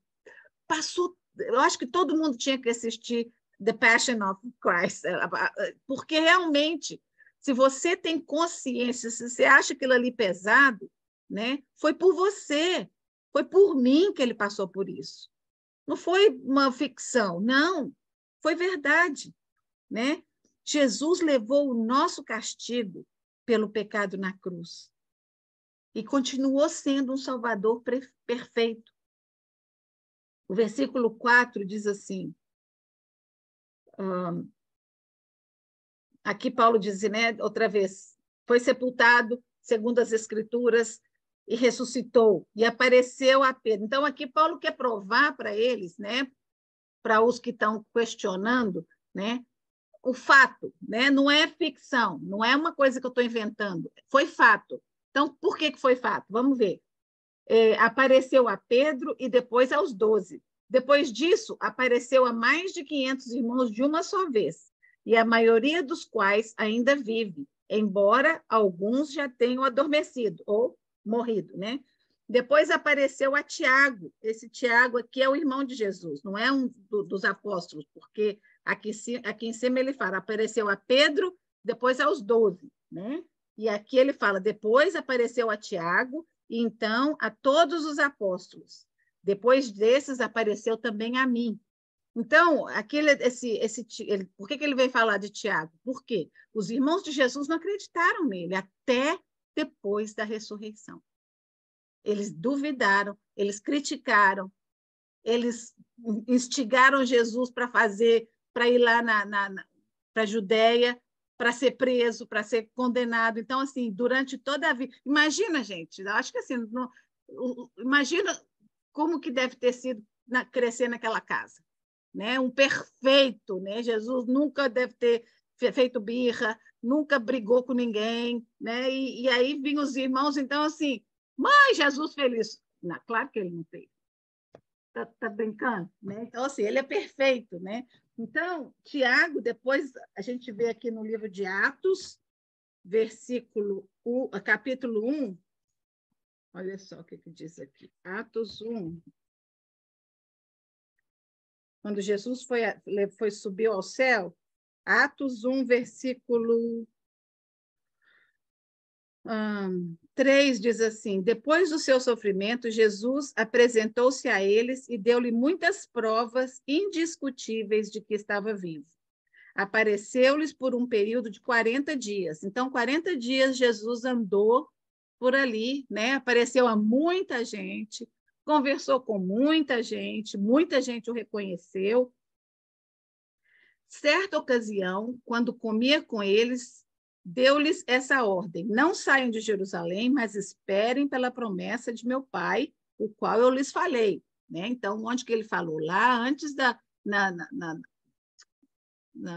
passou... Eu acho que todo mundo tinha que assistir The Passion of Christ, porque realmente, se você tem consciência, se você acha aquilo ali pesado, né, foi por você, foi por mim que ele passou por isso. Não foi uma ficção, não, foi verdade. Né? Jesus levou o nosso castigo pelo pecado na cruz e continuou sendo um Salvador perfeito. O versículo 4 diz assim, aqui Paulo diz, né, outra vez, foi sepultado, segundo as Escrituras, e ressuscitou, e apareceu a Pedro. Então, aqui Paulo quer provar para eles, né, para os que estão questionando, né, o fato, né, não é ficção, não é uma coisa que eu estou inventando, foi fato. Então, por que foi fato? Vamos ver. Apareceu a Pedro e depois aos 12. Depois disso, apareceu a mais de 500 irmãos de uma só vez, e a maioria dos quais ainda vive, embora alguns já tenham adormecido ou morrido. Né? Depois apareceu a Tiago. Esse Tiago aqui é o irmão de Jesus, não é um dos apóstolos, porque aqui em cima ele fala, apareceu a Pedro, depois aos 12. Né? E aqui ele fala, depois apareceu a Tiago, e então a todos os apóstolos. Depois desses, apareceu também a mim. Então, por que ele veio falar de Tiago? Por quê? Os irmãos de Jesus não acreditaram nele até depois da ressurreição. Eles duvidaram, eles criticaram, eles instigaram Jesus para ir lá para a Judéia, para ser preso, para ser condenado. Então, assim, durante toda a vida... Imagina, gente, acho que assim, imagina como que deve ter sido crescer naquela casa. Né? Um perfeito, né? Jesus nunca deve ter feito birra, nunca brigou com ninguém, né? E aí vinham os irmãos, então, assim, mas Jesus feliz. Não, claro que ele não fez. Tá brincando? Né? Então, assim, ele é perfeito, né? Então, Tiago, depois a gente vê aqui no livro de Atos, capítulo 1, olha só o que diz aqui, Atos 1. Quando Jesus subiu ao céu, Atos 1, versículo 3 diz assim, depois do seu sofrimento, Jesus apresentou-se a eles e deu-lhe muitas provas indiscutíveis de que estava vivo. Apareceu-lhes por um período de 40 dias. Então, 40 dias Jesus andou por ali, né? Apareceu a muita gente, conversou com muita gente o reconheceu. Certa ocasião, quando comia com eles, deu-lhes essa ordem: não saiam de Jerusalém, mas esperem pela promessa de meu Pai, o qual eu lhes falei. Né? Então, onde que ele falou? Lá antes na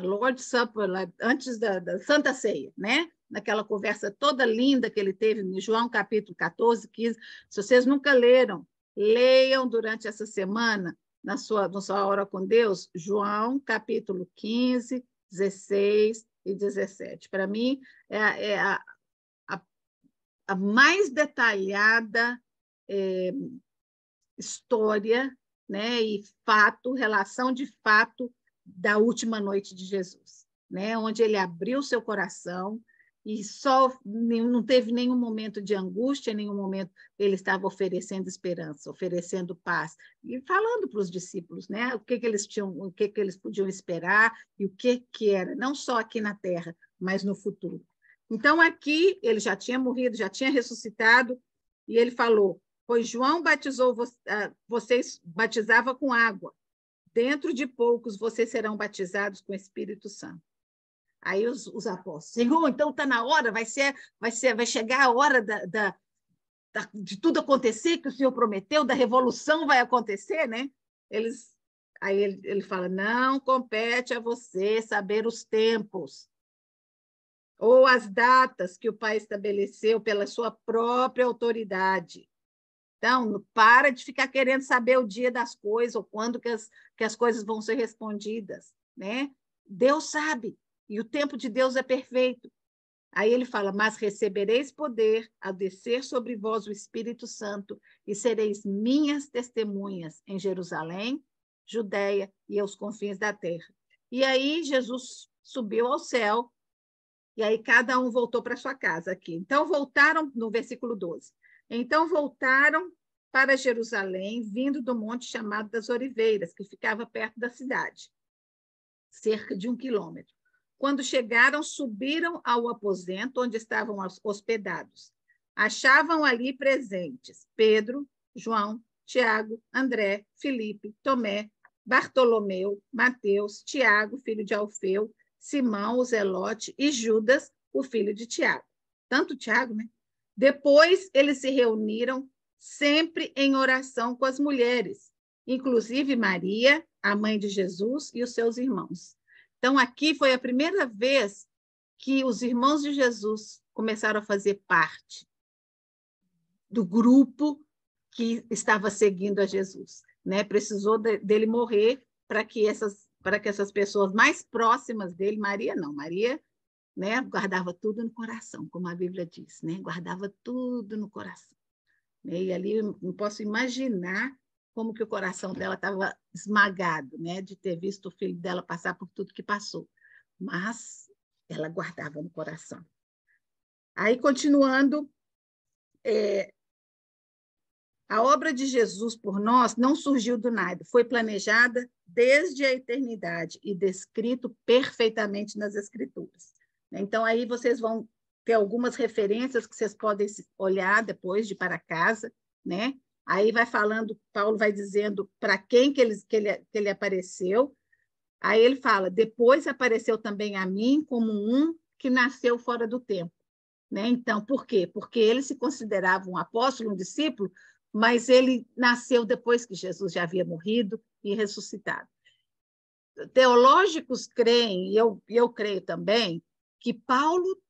Lord's Supper, lá, antes da Santa Ceia, né? Naquela conversa toda linda que ele teve em João capítulo 14, 15. Se vocês nunca leram, leiam durante essa semana, na sua hora com Deus, João capítulo 15, 16 e 17. Para mim, é a mais detalhada história, né, e fato, relação de fato da última noite de Jesus, né, onde ele abriu seu coração e só não teve nenhum momento de angústia, nenhum momento ele estava oferecendo esperança, oferecendo paz e falando para os discípulos, né, o que eles tinham, o que eles podiam esperar e o que era, não só aqui na Terra, mas no futuro. Então aqui ele já tinha morrido, já tinha ressuscitado e ele falou: pois João batizou vocês, batizava com água. Dentro de poucos vocês serão batizados com o Espírito Santo. Aí os apóstolos: Senhor, então está na hora, vai chegar a hora de tudo acontecer que o Senhor prometeu, da revolução vai acontecer, né? Aí ele fala: não compete a você saber os tempos ou as datas que o Pai estabeleceu pela sua própria autoridade. Então, para de ficar querendo saber o dia das coisas ou quando que as coisas vão ser respondidas, né? Deus sabe, e o tempo de Deus é perfeito. Aí ele fala: mas recebereis poder ao descer sobre vós o Espírito Santo e sereis minhas testemunhas em Jerusalém, Judeia e aos confins da terra. E aí Jesus subiu ao céu, e aí cada um voltou para sua casa aqui. Então voltaram, no versículo 12. Então voltaram para Jerusalém, vindo do monte chamado das Oliveiras, que ficava perto da cidade, cerca de 1 quilômetro. Quando chegaram, subiram ao aposento onde estavam hospedados. Achavam ali presentes Pedro, João, Tiago, André, Filipe, Tomé, Bartolomeu, Mateus, Tiago, filho de Alfeu, Simão, o Zelote, e Judas, o filho de Tiago. Tanto Tiago, né? Depois eles se reuniram sempre em oração com as mulheres, inclusive Maria, a mãe de Jesus, e os seus irmãos. Então, aqui foi a primeira vez que os irmãos de Jesus começaram a fazer parte do grupo que estava seguindo a Jesus, né? Precisou dele morrer para que essas pessoas mais próximas dele, Maria não, Maria, né, guardava tudo no coração, como a Bíblia diz, né? Guardava tudo no coração. E ali eu não posso imaginar como que o coração dela estava esmagado, né, de ter visto o filho dela passar por tudo que passou. Mas ela guardava no coração. Aí, continuando, a obra de Jesus por nós não surgiu do nada, foi planejada desde a eternidade e descrito perfeitamente nas Escrituras. Então, aí vocês vão ter algumas referências que vocês podem olhar depois de ir para casa, né? Aí vai falando, Paulo vai dizendo para quem que ele apareceu. Aí ele fala: depois apareceu também a mim como um que nasceu fora do tempo. Né? Então, por quê? Porque ele se considerava um apóstolo, um discípulo, mas ele nasceu depois que Jesus já havia morrido e ressuscitado. Teológicos creem, e eu creio também, que Paulo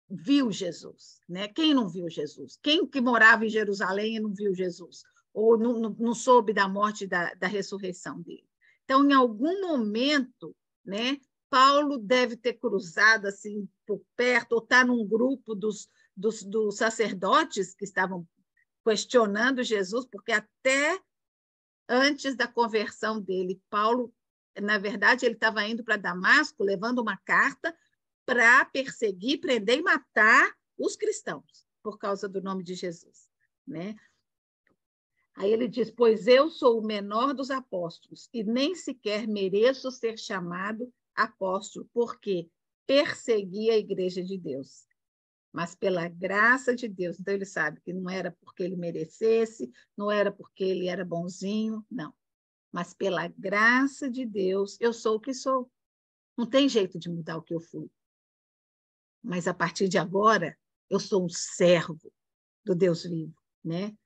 viu Jesus. Né? Quem não viu Jesus? Quem que morava em Jerusalém e não viu Jesus? Ou não soube da morte e da ressurreição dele? Então, em algum momento, né, Paulo deve ter cruzado assim por perto, ou está num grupo dos sacerdotes que estavam questionando Jesus, porque até antes da conversão dele, Paulo, na verdade, ele estava indo para Damasco, levando uma carta para perseguir, prender e matar os cristãos, por causa do nome de Jesus. Né? Aí ele diz: pois eu sou o menor dos apóstolos e nem sequer mereço ser chamado apóstolo, porque persegui a igreja de Deus. mas pela graça de Deus. Então, ele sabe que não era porque ele merecesse, não era porque ele era bonzinho, não. Mas pela graça de Deus, eu sou o que sou. Não tem jeito de mudar o que eu fui. Mas, a partir de agora, eu sou um servo do Deus vivo, né?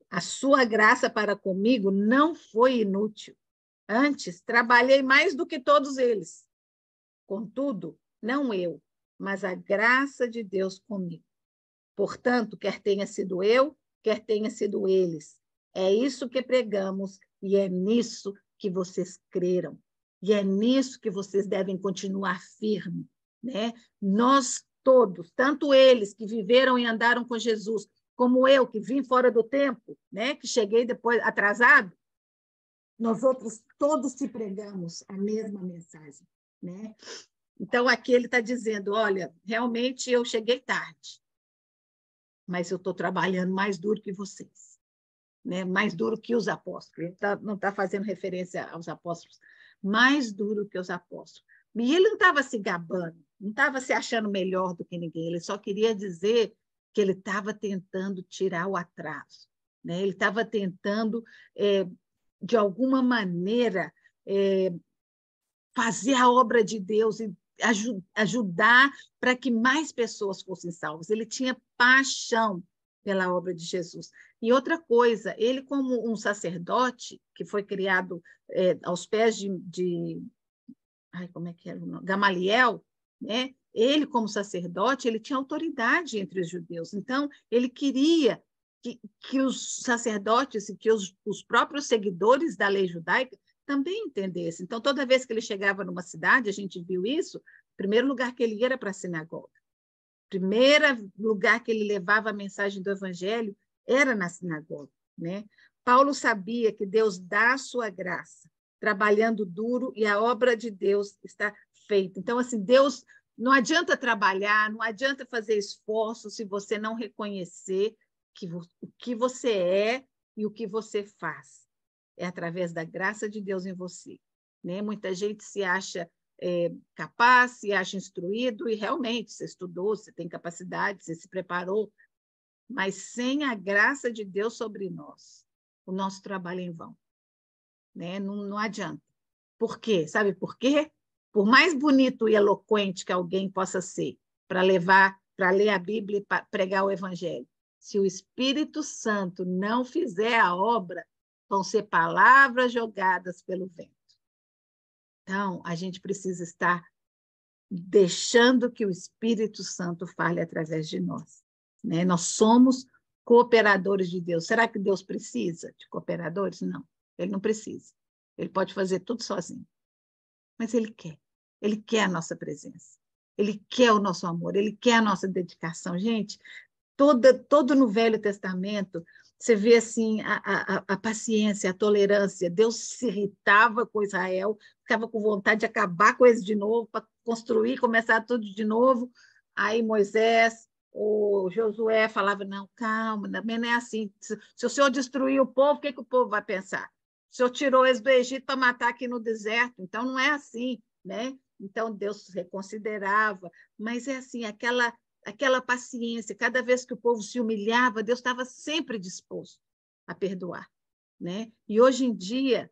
A sua graça para comigo não foi inútil. Antes, trabalhei mais do que todos eles. Contudo, não eu, mas a graça de Deus comigo. Portanto, quer tenha sido eu, quer tenha sido eles. É isso que pregamos e é nisso que vocês creram. E é nisso que vocês devem continuar firmes, né? Nós todos, tanto eles que viveram e andaram com Jesus, como eu que vim fora do tempo, né? Que cheguei depois atrasado, nós outros todos te pregamos a mesma mensagem, né? Então, aqui ele está dizendo, olha, realmente eu cheguei tarde, mas eu estou trabalhando mais duro que vocês, né? Mais duro que os apóstolos. Ele não está fazendo referência aos apóstolos, mais duro que os apóstolos. E ele não estava se gabando, não estava se achando melhor do que ninguém, ele só queria dizer que ele estava tentando tirar o atraso, né? Ele estava tentando, de alguma maneira, fazer a obra de Deus e ajudar para que mais pessoas fossem salvas. Ele tinha paixão pela obra de Jesus. E outra coisa, ele como um sacerdote que foi criado aos pés de como é que era o nome? Gamaliel, né? Ele como sacerdote, ele tinha autoridade entre os judeus. Então, ele queria que os sacerdotes e que os próprios seguidores da lei judaica também entendessem. Então, toda vez que ele chegava numa cidade, a gente viu isso, o primeiro lugar que ele ia era para a sinagoga. O primeiro lugar que ele levava a mensagem do evangelho era na sinagoga, né? Paulo sabia que Deus dá a sua graça, trabalhando duro, e a obra de Deus está feita. Então, assim, Deus, não adianta trabalhar, não adianta fazer esforço se você não reconhecer o que você é e o que você faz. É através da graça de Deus em você, né? Muita gente se acha capaz, se acha instruído, e realmente você estudou, você tem capacidade, você se preparou, mas sem a graça de Deus sobre nós, o nosso trabalho é em vão, né? Não adianta. Por quê? Sabe por quê? Por mais bonito e eloquente que alguém possa ser para ler a Bíblia e pregar o Evangelho, se o Espírito Santo não fizer a obra, vão ser palavras jogadas pelo vento. Então, a gente precisa estar deixando que o Espírito Santo fale através de nós, né? Nós somos cooperadores de Deus. Será que Deus precisa de cooperadores? Não, ele não precisa. Ele pode fazer tudo sozinho. Mas ele quer. Ele quer a nossa presença. Ele quer o nosso amor. Ele quer a nossa dedicação. Gente, todo no Velho Testamento, você vê assim a paciência, a tolerância. Deus se irritava com Israel, ficava com vontade de acabar com eles de novo, para construir, começar tudo de novo. Aí Moisés, o Josué falava, não, calma, também não é assim. Se o Senhor destruir o povo, o que o povo vai pensar? O Senhor tirou eles do Egito para matar aqui no deserto, então não é assim, né? Então Deus reconsiderava, mas é assim, aquela paciência, cada vez que o povo se humilhava, Deus estava sempre disposto a perdoar, né? E hoje em dia,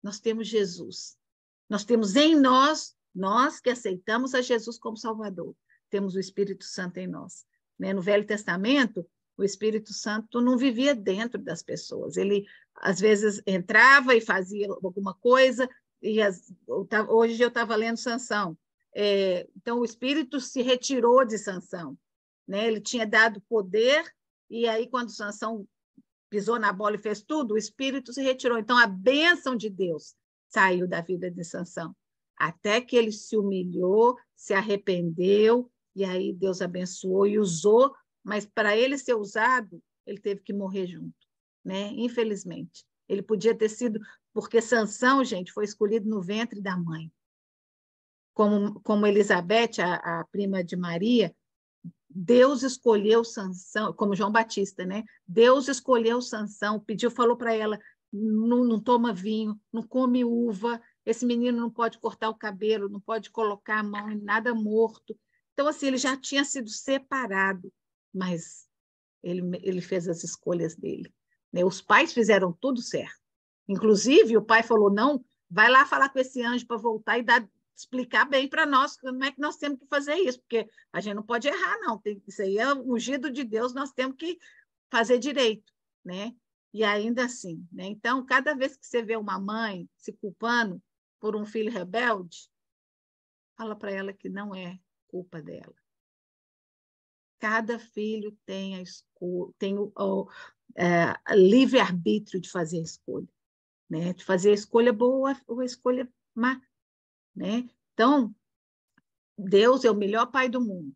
nós temos Jesus. Nós temos em nós que aceitamos a Jesus como Salvador, temos o Espírito Santo em nós, né? No Velho Testamento, o Espírito Santo não vivia dentro das pessoas. Ele, às vezes, entrava e fazia alguma coisa, e hoje eu estava lendo Sansão. Então, o Espírito se retirou de Sansão, né? Ele tinha dado poder, e aí, quando Sansão pisou na bola e fez tudo, o Espírito se retirou. Então, a bênção de Deus saiu da vida de Sansão, até que ele se humilhou, se arrependeu, e aí Deus abençoou e usou, mas para ele ser usado, ele teve que morrer junto, né? Infelizmente. Ele podia ter sido, porque Sansão, gente, foi escolhido no ventre da mãe. Como Elizabeth, a prima de Maria, Deus escolheu Sansão, como João Batista, né? Deus escolheu Sansão, falou para ela, não toma vinho, não come uva, esse menino não pode cortar o cabelo, não pode colocar a mão em nada morto. Então, assim, ele já tinha sido separado, mas ele fez as escolhas dele, né? Os pais fizeram tudo certo. Inclusive, o pai falou, não, vai lá falar com esse anjo para voltar e explicar bem para nós como é que nós temos que fazer isso, porque a gente não pode errar, não. Isso aí é ungido de Deus, nós temos que fazer direito, né? E ainda assim, né? Então, cada vez que você vê uma mãe se culpando por um filho rebelde, fala para ela que não é culpa dela. Cada filho tem o livre-arbítrio de fazer a escolha, né? De fazer a escolha boa ou a escolha má, né? Então, Deus é o melhor pai do mundo.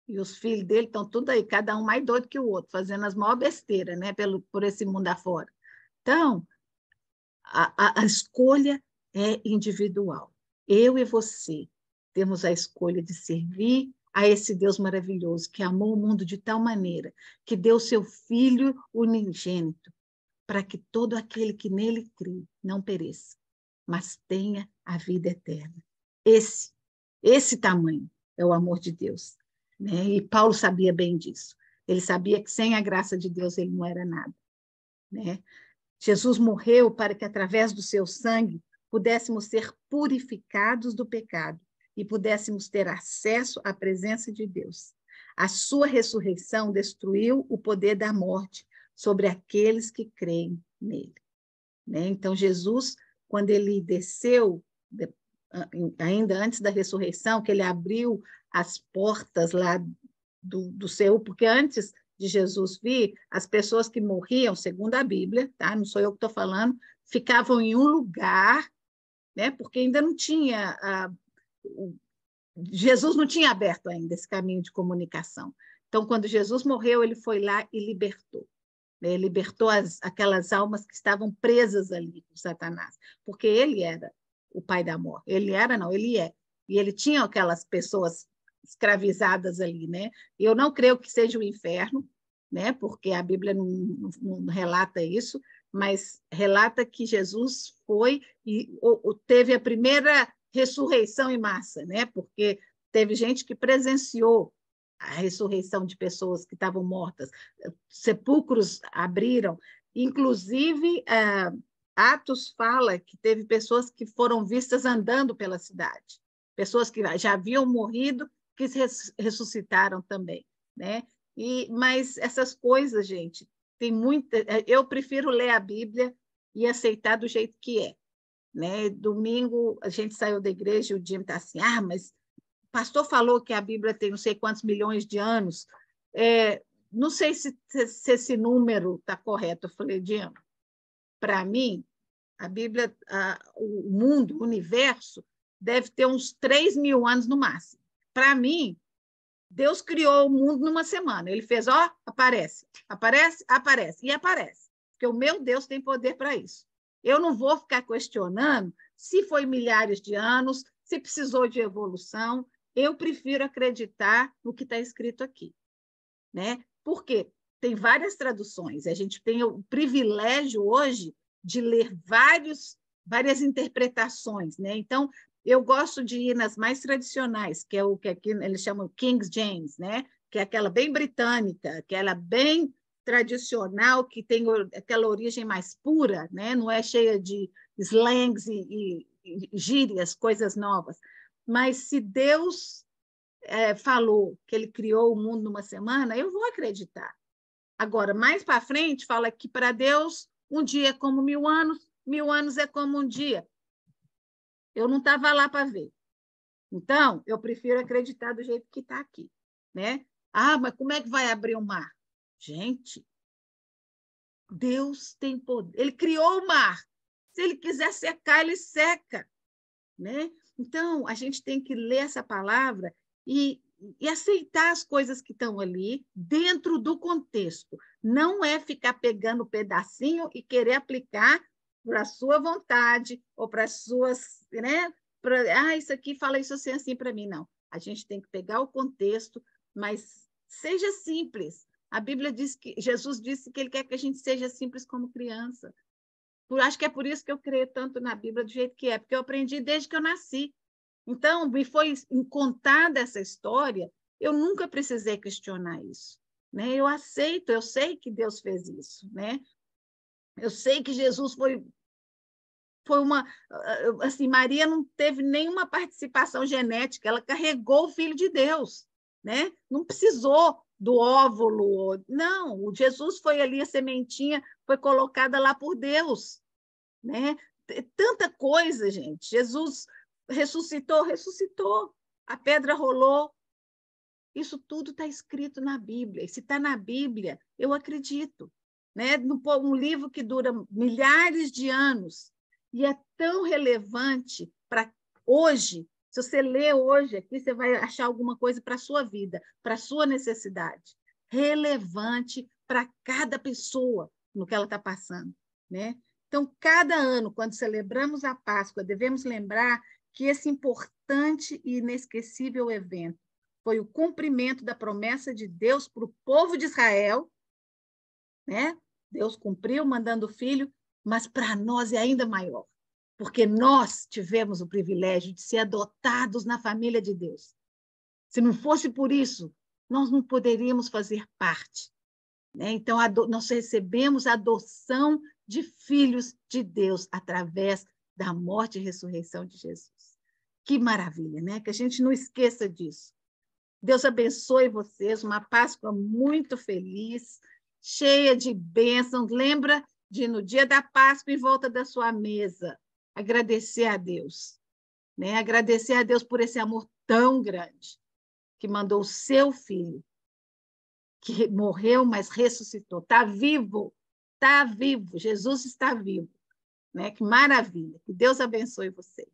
E os filhos dele estão tudo aí, cada um mais doido que o outro, fazendo as maiores besteiras, né? Por esse mundo afora. Então, a escolha é individual. Eu e você temos a escolha de servir a esse Deus maravilhoso que amou o mundo de tal maneira que deu seu Filho unigênito para que todo aquele que nele crê não pereça, mas tenha a vida eterna. Esse tamanho é o amor de Deus, né? E Paulo sabia bem disso. Ele sabia que sem a graça de Deus ele não era nada, né? Jesus morreu para que, através do seu sangue, pudéssemos ser purificados do pecado e pudéssemos ter acesso à presença de Deus. A sua ressurreição destruiu o poder da morte sobre aqueles que creem nele, né? Então, Jesus, quando ele desceu, ainda antes da ressurreição, que ele abriu as portas lá do céu, porque antes de Jesus vir, as pessoas que morriam, segundo a Bíblia, tá? Não sou eu que estou falando, ficavam em um lugar, né? Porque ainda não tinha Jesus não tinha aberto ainda esse caminho de comunicação. Então, quando Jesus morreu, ele foi lá e libertou, né? Libertou aquelas almas que estavam presas ali com Satanás, porque ele era o pai da morte. Ele era, não, ele é. E ele tinha aquelas pessoas escravizadas ali, né? Eu não creio que seja o inferno, né? Porque a Bíblia não relata isso, mas relata que Jesus foi e teve a primeira ressurreição em massa, né? Porque teve gente que presenciou a ressurreição de pessoas que estavam mortas, sepulcros abriram, inclusive Atos fala que teve pessoas que foram vistas andando pela cidade, pessoas que já haviam morrido, que ressuscitaram também, né? Mas essas coisas, gente, tem muita. Eu prefiro ler a Bíblia e aceitar do jeito que é, né? Domingo a gente saiu da igreja e o Jim está assim, mas o pastor falou que a Bíblia tem não sei quantos milhões de anos. Não sei se esse número está correto. Eu falei, Jim, para mim, a Bíblia, o mundo, o universo, deve ter uns 3.000 anos no máximo. Para mim, Deus criou o mundo numa semana. Ele fez, aparece, aparece, aparece, e aparece. Porque o meu Deus tem poder para isso. Eu não vou ficar questionando se foi milhares de anos, se precisou de evolução. Eu prefiro acreditar no que está escrito aqui, né? Por quê? Tem várias traduções. A gente tem o privilégio hoje de ler várias interpretações, né? Então, eu gosto de ir nas mais tradicionais, que é o que aqui eles chamam King James, né? Que é aquela bem britânica, aquela bem tradicional, que tem aquela origem mais pura, né? Não é cheia de slangs e gírias, coisas novas. Mas se Deus falou que ele criou o mundo numa semana, eu vou acreditar. Agora, mais para frente, fala que para Deus um dia é como 1.000 anos é como um dia. Eu não estava lá para ver. Então, eu prefiro acreditar do jeito que está aqui, né? Mas como é que vai abrir o mar? Gente, Deus tem poder. Ele criou o mar. Se ele quiser secar, ele seca, né? Então, a gente tem que ler essa palavra e aceitar as coisas que estão ali dentro do contexto. Não é ficar pegando pedacinho e querer aplicar para a sua vontade ou para as suas, né? Isso aqui fala isso assim para mim. Não. A gente tem que pegar o contexto, mas seja simples. A Bíblia diz que Jesus disse que ele quer que a gente seja simples como criança. Acho que é por isso que eu creio tanto na Bíblia do jeito que é, porque eu aprendi desde que eu nasci. Então, me foi contada essa história, eu nunca precisei questionar isso, né? Eu aceito, eu sei que Deus fez isso, né? Eu sei que Jesus foi uma... Assim, Maria não teve nenhuma participação genética, ela carregou o Filho de Deus, né? Não precisou do óvulo, não. O Jesus foi ali, a sementinha foi colocada lá por Deus, né? Tanta coisa, gente. Jesus ressuscitou. A pedra rolou. Isso tudo está escrito na Bíblia. E se está na Bíblia, eu acredito, né? Um livro que dura milhares de anos e é tão relevante para hoje. Se você ler hoje aqui, você vai achar alguma coisa para a sua vida, para a sua necessidade. Relevante para cada pessoa no que ela está passando, né? Então, cada ano, quando celebramos a Páscoa, devemos lembrar que esse importante e inesquecível evento foi o cumprimento da promessa de Deus para o povo de Israel, né? Deus cumpriu mandando o filho, mas para nós é ainda maior, porque nós tivemos o privilégio de ser adotados na família de Deus. Se não fosse por isso, nós não poderíamos fazer parte, né? Então, nós recebemos a adoção de filhos de Deus através da morte e ressurreição de Jesus. Que maravilha, né? Que a gente não esqueça disso. Deus abençoe vocês, uma Páscoa muito feliz, cheia de bênçãos. Lembra de, no dia da Páscoa, em volta da sua mesa, agradecer a Deus, né? Agradecer a Deus por esse amor tão grande, que mandou o seu filho, que morreu, mas ressuscitou. Está vivo, está vivo. Jesus está vivo, né? Que maravilha. Que Deus abençoe vocês.